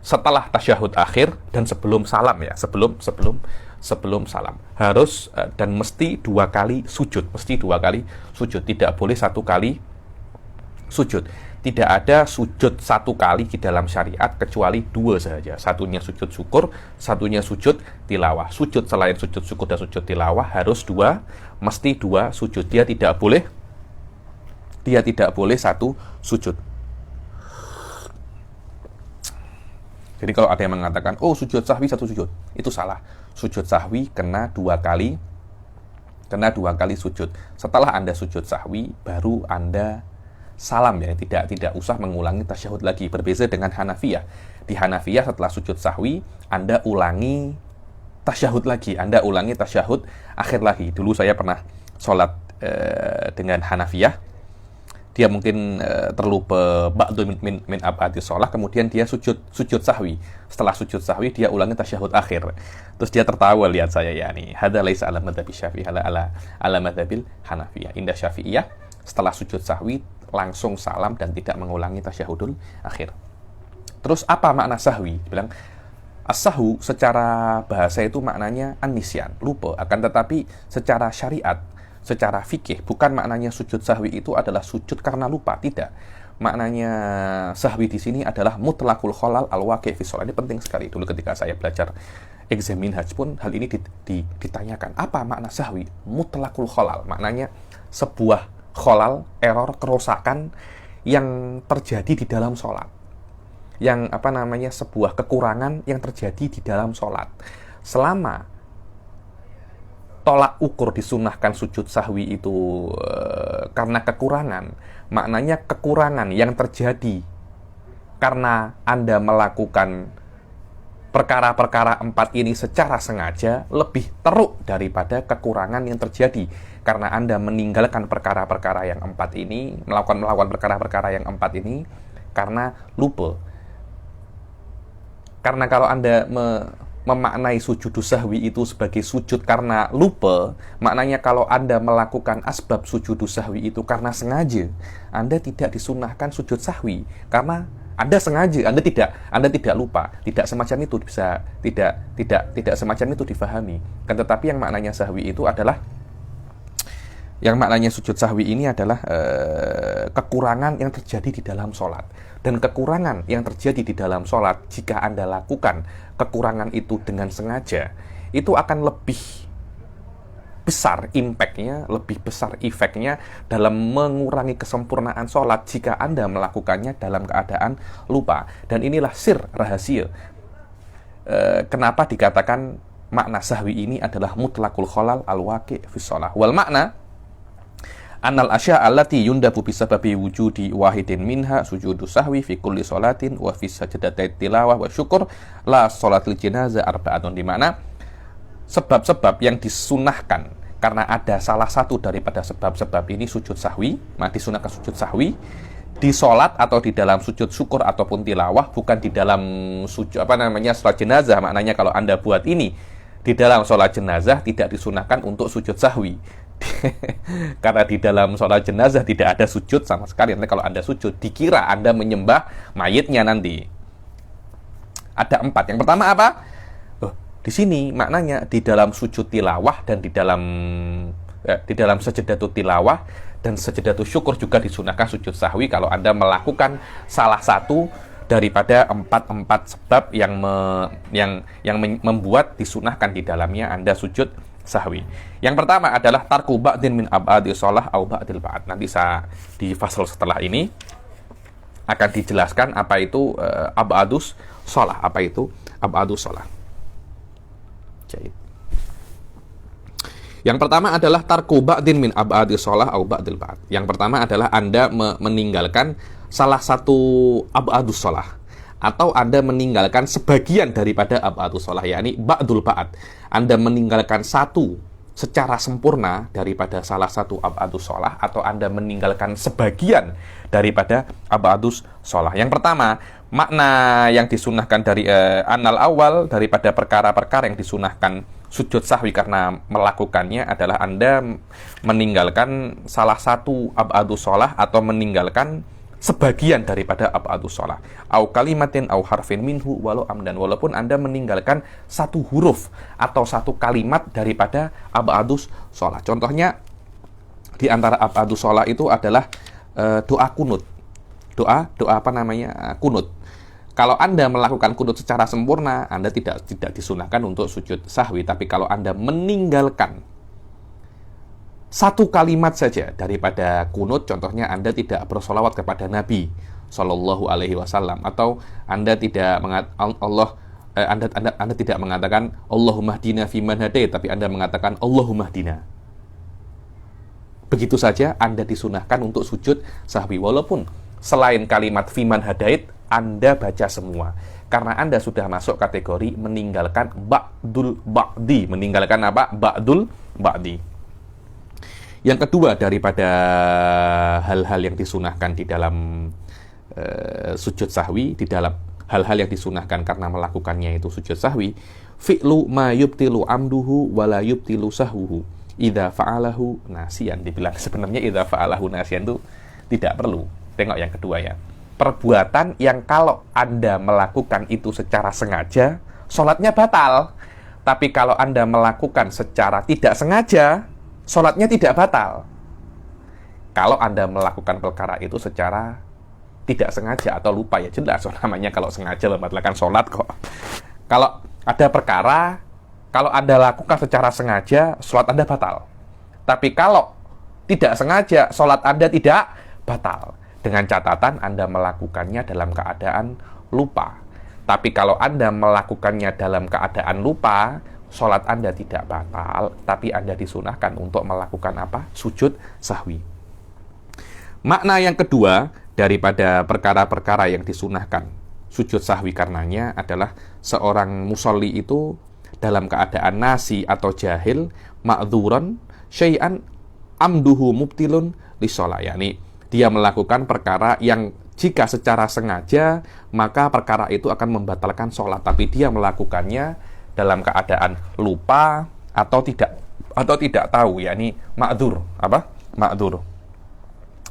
setelah tasyahud akhir dan sebelum salam ya. Sebelum salam. Harus dan mesti 2 kali sujud. Tidak boleh 1 kali sujud. Tidak ada sujud satu kali di dalam syariat kecuali dua saja. Satunya sujud syukur, satunya sujud tilawah. Sujud selain sujud syukur dan sujud tilawah harus dua, mesti dua sujud. Dia tidak boleh satu sujud. Jadi kalau ada yang mengatakan, oh sujud sahwi satu sujud, itu salah. Sujud sahwi kena dua kali sujud. Setelah Anda sujud sahwi, baru Anda salam, ya, tidak usah mengulangi tasyahud lagi. Berbeda dengan Hanafiyah. Di Hanafiyah setelah sujud sahwi, Anda ulangi tasyahud lagi, Anda ulangi tasyahud akhir lagi. Dulu saya pernah sholat dengan Hanafiyah. Dia mungkin terlupa ba'du min ab'adi sholah, kemudian dia sujud sahwi. Setelah sujud sahwi, dia ulangi tasyahud akhir. Terus dia tertawa lihat saya, ya nih, hadza laisa ala madzhabi Syafi'i, ala madzhabil Hanafiyah. Indah Syafi'iyah, setelah sujud sahwi langsung salam dan tidak mengulangi tasyahudul akhir. Terus apa makna sahwi? Bilang as-sahwu secara bahasa itu maknanya an-nisyan, lupa. Akan tetapi secara syariat, secara fikih, bukan maknanya sujud sahwi itu adalah sujud karena lupa, tidak. Maknanya sahwi di sini adalah mutlaqul khalal al-waqi' fi shalah. Ini penting sekali. Dulu ketika saya belajar exam minhaj pun hal ini ditanyakan. Apa makna sahwi? Mutlaqul khalal. Maknanya sebuah kholal, error, kerusakan yang terjadi di dalam sholat. Yang sebuah kekurangan yang terjadi di dalam sholat. Selama tolak ukur disunahkan sujud sahwi itu karena kekurangan, maknanya kekurangan yang terjadi karena Anda melakukan perkara-perkara 4 ini secara sengaja lebih teruk daripada kekurangan yang terjadi karena Anda meninggalkan perkara-perkara yang 4 ini, melakukan perkara-perkara yang 4 ini karena lupa. Karena kalau Anda memaknai sujud sahwi itu sebagai sujud karena lupa, maknanya kalau Anda melakukan asbab sujud sahwi itu karena sengaja, Anda tidak disunahkan sujud sahwi karena Anda sengaja, Anda tidak lupa, tidak semacam itu bisa, tidak semacam itu difahami. Kan tetapi yang maknanya sahwi itu adalah, yang maknanya sujud sahwi ini adalah kekurangan yang terjadi di dalam sholat. Dan kekurangan yang terjadi di dalam sholat, jika Anda lakukan kekurangan itu dengan sengaja, itu akan lebih besar impact-nya, lebih besar efeknya dalam mengurangi kesempurnaan sholat jika Anda melakukannya dalam keadaan lupa. Dan inilah sir rahasia kenapa dikatakan makna sahwi ini adalah mutlaqul khalal al-waqi' fi shalah. Wal makna annal asya' allati yundabu bisababi wujudi wahidin minha sujudu sahwi fi kulli sholatin wa fi sajdatai tilawah wa syukur la sholatil jenazah arba'atun. Di mana sebab-sebab yang disunahkan karena ada salah satu daripada sebab-sebab ini sujud sahwi, maka disunahkan sujud sahwi di sholat atau di dalam sujud syukur ataupun tilawah, bukan di dalam sujud sholat jenazah. Maknanya kalau Anda buat ini di dalam sholat jenazah tidak disunahkan untuk sujud sahwi. Karena di dalam sholat jenazah tidak ada sujud sama sekali. Nanti kalau Anda sujud dikira Anda menyembah mayitnya nanti. Ada 4. Yang pertama apa? Di sini maknanya di dalam sujud tilawah dan di dalam sajdatul tilawah dan sajdatul syukur juga disunahkan sujud sahwi kalau Anda melakukan salah satu daripada 4 sebab yang membuat disunahkan di dalamnya Anda sujud sahwi. Yang pertama adalah tarku ba'din min ab'adi sholah au ba'dil ba'd. Nanti di fasal setelah ini akan dijelaskan apa itu ab'adus sholah, apa itu ab'adus sholah. Yang pertama adalah tarku ba'din min ab'adi sholah au ba'dil ba'd. Yang pertama adalah Anda meninggalkan salah satu ab'adus sholah, atau Anda meninggalkan sebagian daripada ab'adus sholah, yakni ba'dul ba'd. Anda meninggalkan satu secara sempurna daripada salah satu ab'adus sholah, atau Anda meninggalkan sebagian daripada ab'adus sholah. Yang pertama, makna yang disunahkan dari anal awal daripada perkara-perkara yang disunahkan sujud sahwi karena melakukannya adalah Anda meninggalkan salah satu ab'adus sholah atau meninggalkan sebagian daripada ab'adus sholah. Au kalimatin au harfin minhu walau amdan. Walaupun Anda meninggalkan satu huruf atau satu kalimat daripada ab'adus sholah. Contohnya di antara ab'adus sholah itu adalah doa kunut. Doa apa namanya? Kunut. Kalau Anda melakukan kunut secara sempurna, Anda tidak disunahkan untuk sujud sahwi. Tapi kalau Anda meninggalkan satu kalimat saja daripada kunut, contohnya Anda tidak bersolawat kepada Nabi Shallallahu Alaihi Wasallam, atau Anda tidak Anda tidak mengatakan Allahumma hdina fiman hadait, tapi Anda mengatakan Allahumma hdina. Begitu saja Anda disunahkan untuk sujud sahwi, walaupun selain kalimat fiman hadait Anda baca semua, karena Anda sudah masuk kategori meninggalkan ba'dul ba'di. Meninggalkan apa? Ba'dul ba'di. Yang kedua daripada hal-hal yang disunahkan di dalam sujud sahwi, di dalam hal-hal yang disunahkan karena melakukannya itu sujud sahwi, fi'lu ma yubtilu amduhu wala yubtilu sahwuhu idza fa'alahu nasiyan. Dibilang sebenarnya idza fa'alahu nasiyan itu tidak perlu. Tengok yang kedua ya. Perbuatan yang kalau Anda melakukan itu secara sengaja, sholatnya batal. Tapi kalau Anda melakukan secara tidak sengaja, sholatnya tidak batal. Kalau Anda melakukan perkara itu secara tidak sengaja atau lupa, ya jelas namanya kalau sengaja membatalkan sholat kok. Kalau ada perkara, kalau Anda lakukan secara sengaja, sholat Anda batal. Tapi kalau tidak sengaja, sholat Anda tidak batal. Dengan catatan Anda melakukannya dalam keadaan lupa. Tapi kalau Anda melakukannya dalam keadaan lupa, sholat Anda tidak batal, tapi Anda disunahkan untuk melakukan apa? Sujud sahwi. Makna yang kedua daripada perkara-perkara yang disunahkan sujud sahwi karenanya adalah seorang musolli itu dalam keadaan nasi atau jahil, ma'dzuran syai'an amduhu mubtilun lisholah, yakni dia melakukan perkara yang jika secara sengaja maka perkara itu akan membatalkan sholat, tapi dia melakukannya dalam keadaan lupa atau tidak tahu, yakni ma'dzur. Apa? Ma'dzur.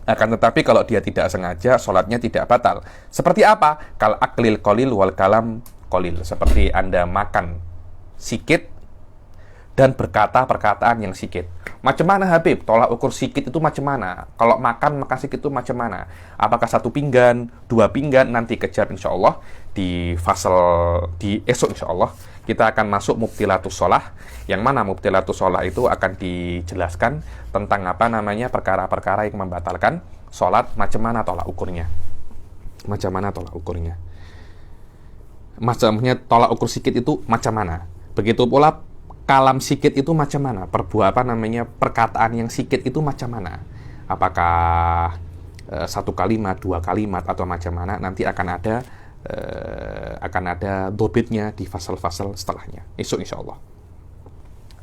Akan tetapi kalau dia tidak sengaja, sholatnya tidak batal. Seperti apa? Kal aklil qalil wal kalam qalil. Seperti Anda makan sikit dan berkata perkataan yang sikit. Macam mana Habib? Tolak ukur sikit itu macam mana? Kalau makan sikit itu macam mana? Apakah 1 pinggan, 2 pinggan? Nanti kejar insya Allah di di esok insya Allah kita akan masuk mubtilatus sholah, yang mana mubtilatus sholah itu akan dijelaskan tentang apa namanya perkara-perkara yang membatalkan sholat, macam mana tolak ukurnya. Macamnya tolak ukur sikit itu macam mana. Begitu pula kalam sikit itu macam mana. Perkataan yang sikit itu macam mana. Apakah 1 kalimat, 2 kalimat, atau macam mana, nanti akan ada dobitnya di fasal-fasal setelahnya esok insya Allah.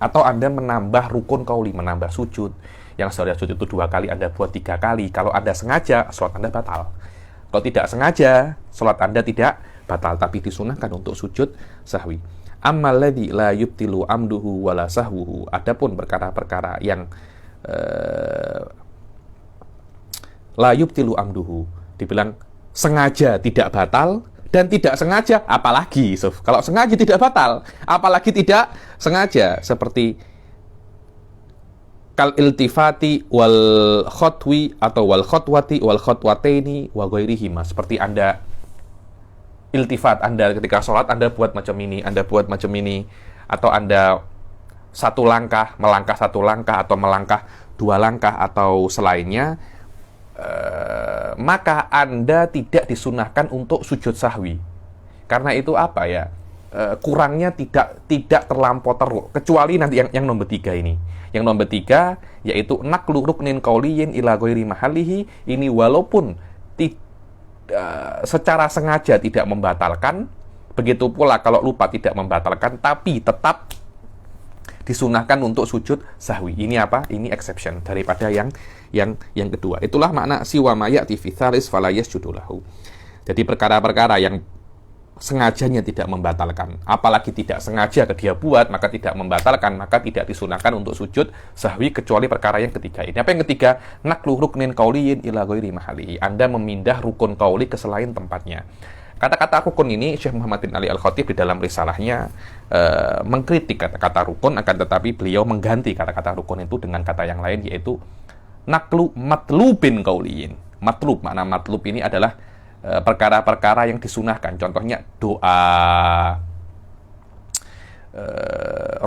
Atau Anda menambah rukun qauli, menambah sujud. Yang seharusnya sujud itu 2 kali, Anda buat 3 kali. Kalau Anda sengaja, sholat Anda batal. Kalau tidak sengaja, sholat Anda tidak batal, tapi disunahkan untuk sujud sahwi. Ammal ladzi la yubtilu amduhu wala sahwuhu. Adapun perkara-perkara yang la yubtilu amduhu, dibilang sengaja tidak batal, dan tidak sengaja apalagi. Kalau sengaja tidak batal, apalagi tidak sengaja, seperti kal iltifati wal khotwi atau wal khotwati wal khotwataini wa ghairihima. Seperti Anda iltifat, Anda ketika sholat Anda buat macam ini, Anda buat macam ini, atau Anda 1 langkah, melangkah 1 langkah, atau melangkah 2 langkah, atau selainnya, maka Anda tidak disunahkan untuk sujud sahwi. Karena itu apa ya? Kurangnya tidak terlampau teruk, kecuali nanti yang nomor 3 ini. Yang nomor 3 yaitu naqlu ruknin qauliyin ila ghairi mahallihi. Ini walaupun secara sengaja tidak membatalkan, begitu pula kalau lupa tidak membatalkan, tapi tetap disunahkan untuk sujud sahwi. Ini apa? Ini exception daripada yang kedua. Itulah makna siwa ma ya'ti fi tsalis fala yasjudu lahu. Jadi perkara-perkara yang sengajanya tidak membatalkan, apalagi tidak sengaja dia buat, maka tidak membatalkan, maka tidak disunahkan untuk sujud sahwi, kecuali perkara yang ketiga ini. Apa yang ketiga? Naqlu ruknin qauliyin ila ghairi mahallihi. Anda memindah rukun qauli ke selain tempatnya. Kata-kata rukun ini Syekh Muhammad bin Ali Al-Khatib di dalam risalahnya mengkritik kata-kata rukun, akan tetapi beliau mengganti kata-kata rukun itu dengan kata yang lain, yaitu naqlu matlubin qauliyin. matlub. Makna matlub ini adalah perkara-perkara yang disunahkan. Contohnya doa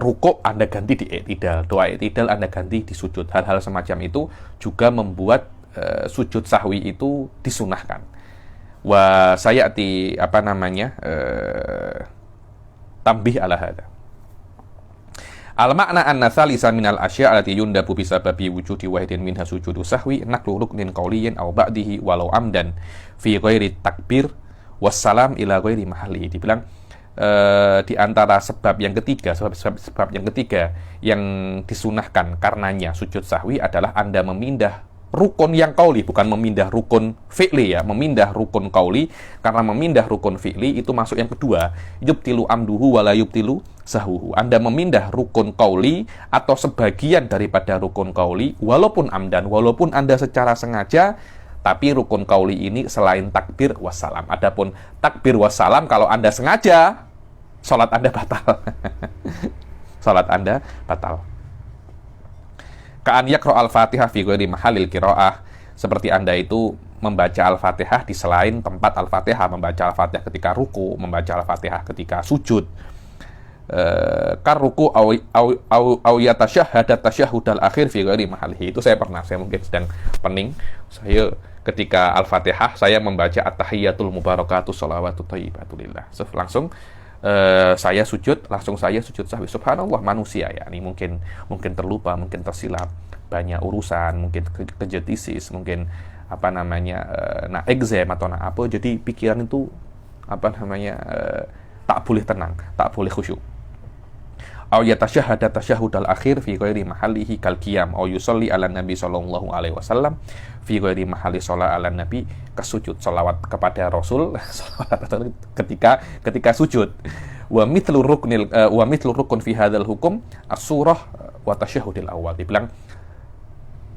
rukuk Anda ganti di i'tidal, doa i'tidal Anda ganti di sujud. Hal-hal semacam itu juga membuat sujud sahwi itu disunahkan. Wa sayati tambih ala hada. Al-makna anna salisa minal asya' allati yundabu bisababi wujudi wahidin minha sujudu sahwi naklu ruknin qawliyin aw ba'dihi walau amdan fi ghairi takbir wassalam ila ghairi mahalli. Dibilang di antara sebab yang ketiga yang disunahkan karenanya sujud sahwi adalah Anda memindah rukun yang qauli, bukan memindah rukun fi'li ya, memindah rukun qauli, karena memindah rukun fi'li itu masuk yang kedua, yubtilu amduhu wala yubtilu sahuhu. Anda memindah rukun qauli atau sebagian daripada rukun qauli walaupun amdan, walaupun Anda secara sengaja, tapi rukun qauli ini selain takbir wassalam. Adapun takbir wassalam kalau Anda sengaja, salat Anda batal. Salat Anda batal. Ka'an yakro al-fatihah fi ghairi mahallil qiraah, seperti Anda itu membaca al-fatihah di selain tempat al-fatihah, membaca al-fatihah ketika ruku, membaca al-fatihah ketika sujud. Kar ruku au yatasyahhada tasyahhudal akhir fi ghairi mahallihi. Itu saya mungkin sedang pening. Saya ketika al-fatihah saya membaca at-tahiyyatul mubarakatuh shalawatut thayyibatulillah. Langsung saya sujud sahwi. Subhanallah, manusia ya, ini mungkin terlupa, mungkin tersilap, banyak urusan, mungkin kejetisis, mungkin exam atau apa, jadi pikiran itu tak boleh tenang, tak boleh khusyuk. Aw yatasyahhada tasyahhudal akhir fi ghairi mahallihi kal qiyam aw yusalli ala nabi sallallahu alaihi wasallam fi ghairi mahalli shalah ala nabi, kesujud salawat kepada Rasul ketika sujud. Wa mithlu rukun fi hadzal hukum as-surah wa tasyahhudil awal. Dibilang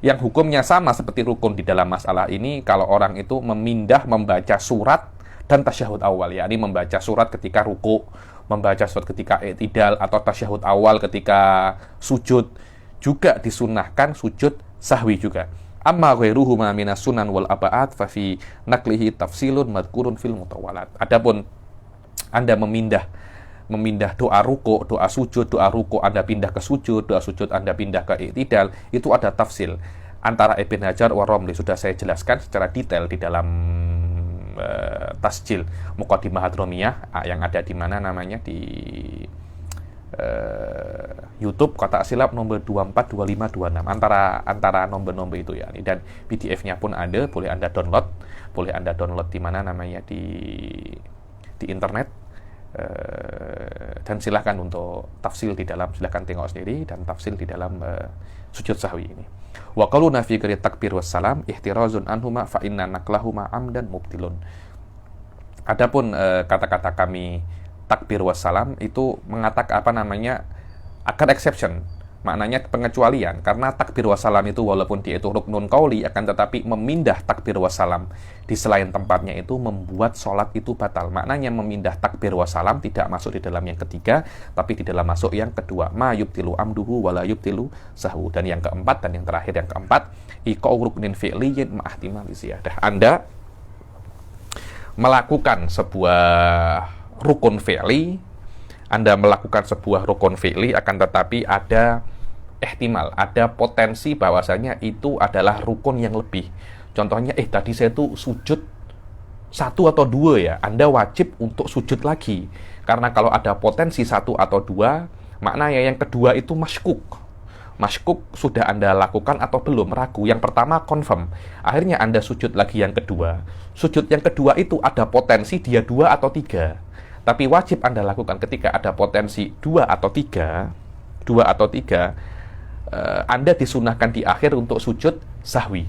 yang hukumnya sama seperti rukun di dalam masalah ini kalau orang itu membaca surat dan tasyahud awal, yakni membaca surat ketika ruku, membaca surat ketika i'tidal, atau tasyahud awal ketika sujud, juga disunahkan sujud sahwi juga. Amma ghairuhu ma minas sunan wal aba'at fa fi naqlihi tafsilun madhkurun fil mutawalat. Adapun Anda memindah doa ruku, doa sujud, doa ruku Anda pindah ke sujud, doa sujud Anda pindah ke i'tidal, itu ada tafsil antara Ibn Hajar wa Romli. Sudah saya jelaskan secara detail di dalam tasjil Muqaddimah Hadramiyah yang ada di mana namanya di YouTube kotak silap nomor 24, 25, 26 antara nomor-nomor itu ya. Dan PDF-nya pun ada, boleh Anda download di mana namanya di internet. Dan silahkan untuk tafsil di dalam, silahkan tengok sendiri dan tafsil di dalam sujud sahwi ini. Wa qaluna fi ghairi takbir wassalam ihtirazun anhuma fa inna naqlahuma amdan mubtilun. Adapun kata-kata kami takbir wassalam itu mengatakan akan exception, maknanya pengecualian, karena takbir wassalam itu walaupun dia itu ruknun qauli, akan tetapi memindah takbir wassalam di selain tempatnya itu membuat sholat itu batal. Maknanya memindah takbir wassalam tidak masuk di dalam yang ketiga, tapi di dalam masuk yang kedua. Ma yubtilu amduhu wala yubtilu sahu. Dan yang keempat, dan yang terakhir yang keempat, iqa'u ruknin fi'liyin ma'ahtimali ziyadah. Anda melakukan sebuah rukun fi'li, Anda melakukan sebuah rukun fi'li, akan tetapi ada ihtimal, ada potensi bahwasanya itu adalah rukun yang lebih. Contohnya, tadi saya tuh sujud 1 atau 2 ya, Anda wajib untuk sujud lagi. Karena kalau ada potensi 1 atau 2, maknanya yang kedua itu masykuk. Masykuk sudah Anda lakukan atau belum, ragu. Yang pertama confirm, akhirnya Anda sujud lagi yang kedua. Sujud yang kedua itu ada potensi dia 2 atau 3. Tapi wajib Anda lakukan ketika ada potensi 2 atau 3, Anda disunahkan di akhir untuk sujud sahwi.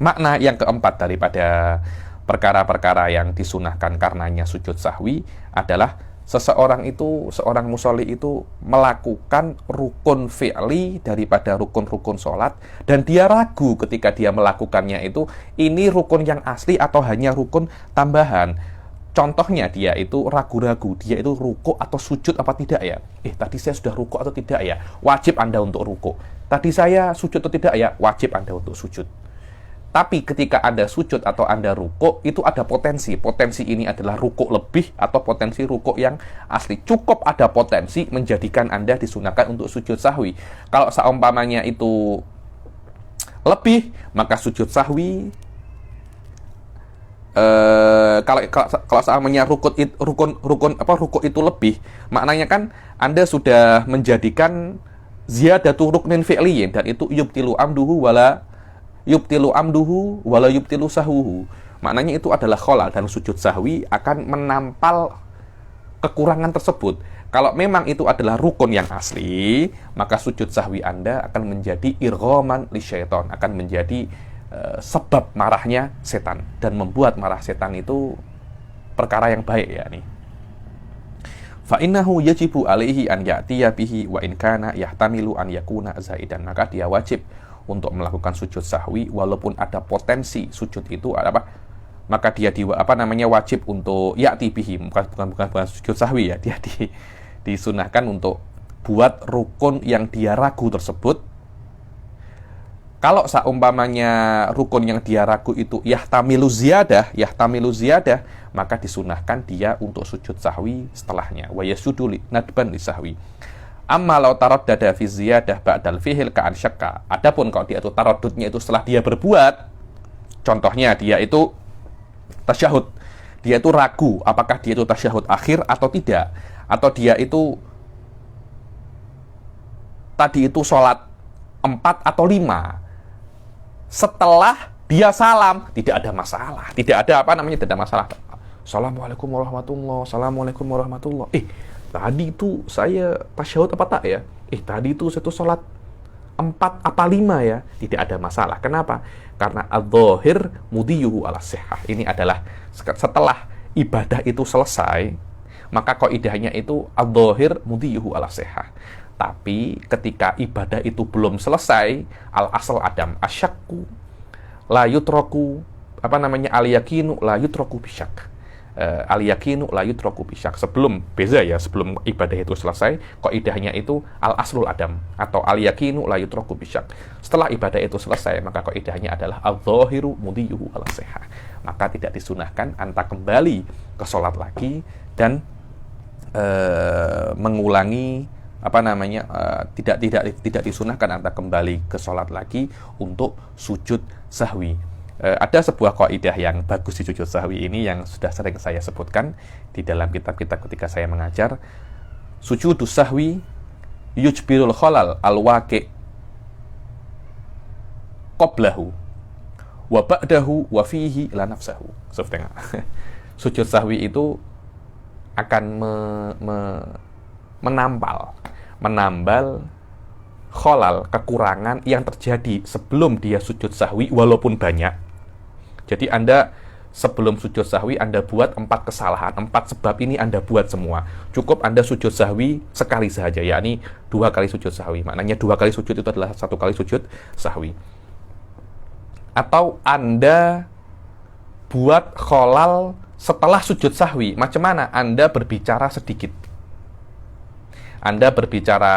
Makna yang keempat daripada perkara-perkara yang disunahkan karenanya sujud sahwi adalah seorang musolli itu melakukan rukun fi'li daripada rukun-rukun sholat, dan dia ragu ketika dia melakukannya itu, ini rukun yang asli atau hanya rukun tambahan. Contohnya dia itu ragu-ragu, dia itu ruku atau sujud apa tidak ya? Tadi saya sudah ruku atau tidak ya? Wajib Anda untuk ruku. Tadi saya sujud atau tidak ya? Wajib Anda untuk sujud. Tapi ketika Anda sujud atau Anda rukuk, itu ada potensi. Potensi ini adalah rukuk lebih atau potensi rukuk yang asli. Cukup ada potensi menjadikan Anda disunahkan untuk sujud sahwi. Kalau seumpamanya itu lebih, maka sujud sahwi kalau seumpamanya rukuk itu lebih, maknanya kan Anda sudah menjadikan ziyadatu ruknin fi'liyin, dan itu yubtilu amduhu wala yubtilu sahwuhu. Maknanya itu adalah kholal, dan sujud sahwi akan menampal kekurangan tersebut. Kalau memang itu adalah rukun yang asli, maka sujud sahwi Anda akan menjadi irghaman li syaitan, akan menjadi sebab marahnya setan, dan membuat marah setan itu perkara yang baik ya nih. Fa innahu yajibu alaihi an ya'tiya bihi wa in kana yahtamilu an yakuna zaidan. Maka dia wajib untuk melakukan sujud sahwi walaupun ada potensi sujud itu apa? Maka dia wajib untuk ya'ti bihi, bukan sujud sahwi ya. Dia disunahkan untuk buat rukun yang dia ragu tersebut. Kalau seumpamanya rukun yang dia ragu itu yahtamilu ziyadah, maka disunahkan dia untuk sujud sahwi setelahnya. Wa yasjudu nadban li sahwi. Amma law taraddada fi ziyadah ba'dal fi'il ka'an syakka. Adapun kalau dia itu taraddudnya itu setelah dia berbuat, contohnya dia itu tasyahud. Dia itu ragu apakah dia itu tasyahud akhir atau tidak, atau dia itu tadi itu sholat 4 atau 5. Setelah dia salam, tidak ada masalah. Tidak ada tidak ada masalah. Assalamualaikum warahmatullah. Tadi itu saya tasyahud apa tak ya? Tadi itu saya tuh sholat 4 apa 5 ya? Tidak ada masalah. Kenapa? Karena adh-dhahir mudiyuhu ala sihhah. Ini adalah setelah ibadah itu selesai, maka qaidahnya itu adh-dhahir mudiyuhu ala sihhah. Tapi ketika ibadah itu belum selesai, al-asal adam asyakku la yutraku al-yakinu la yutraku bisyak. Al-yakinu la yutraku bisyak. Sebelum ibadah itu selesai, qaidahnya itu al-aslul adam atau al-yakinu la yutraku bisyak. Setelah ibadah itu selesai, maka qaidahnya adalah adh-dhahiru mudiyuhu ala sihhah. Maka tidak disunahkan anta kembali ke sholat lagi dan mengulangi tidak disunahkan anda kembali ke sholat lagi untuk sujud sahwi. Ada sebuah kaidah yang bagus di sujud sahwi ini yang sudah sering saya sebutkan di dalam kitab-kitab ketika saya mengajar. Sujudus sahwi yujbirul khalal al-waqi' qablahu wa ba'dahu wa fihi la nafsahu. Sujud sahwi itu akan menambal kholal, kekurangan yang terjadi sebelum dia sujud sahwi walaupun banyak. Jadi Anda sebelum sujud sahwi Anda buat 4 kesalahan, 4 sebab ini Anda buat semua. Cukup Anda sujud sahwi sekali saja, yakni 2 kali sujud sahwi. Maknanya 2 kali sujud itu adalah 1 kali sujud sahwi. Atau Anda buat kholal setelah sujud sahwi. Macam mana? Anda berbicara sedikit. Anda berbicara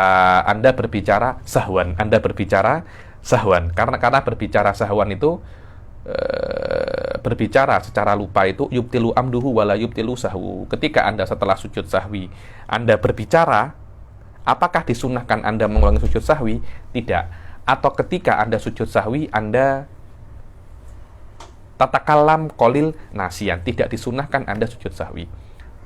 sahwan. Karena berbicara sahwan itu berbicara secara lupa itu yubtilu amduhu wala yubtilu sahwu. Ketika Anda setelah sujud sahwi Anda berbicara, apakah disunahkan Anda mengulangi sujud sahwi? Tidak. Atau ketika Anda sujud sahwi Anda tatakalam qalil nasiyan, tidak disunahkan Anda sujud sahwi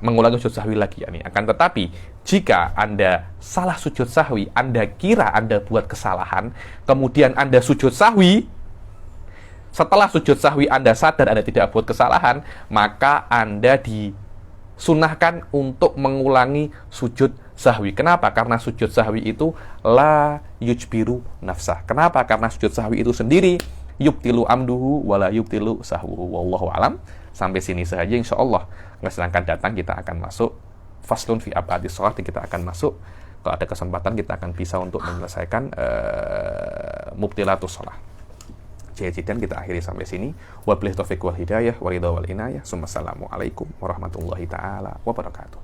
mengulangi sujud sahwi lagi ya nih. Akan tetapi jika Anda salah sujud sahwi, Anda kira Anda buat kesalahan, kemudian Anda sujud sahwi, setelah sujud sahwi Anda sadar Anda tidak buat kesalahan, maka Anda disunahkan untuk mengulangi sujud sahwi. Kenapa? Karena sujud sahwi itu la yujbiru nafsah. Kenapa? Karena sujud sahwi itu sendiri yubtilu amduhu wala yubtilu sahwu. Wallahu alam. Sampai sini saja insyaallah. Sedangkan datang kita akan masuk faslun fi abadis sholat, kita akan masuk, kalau ada kesempatan kita akan bisa untuk menyelesaikan mubtilatus sholat. Jadi kita akhiri sampai sini. Wabillahi taufiq wal hidayah wa ridha wal inayah. Assalamualaikum warahmatullahi taala wabarakatuh.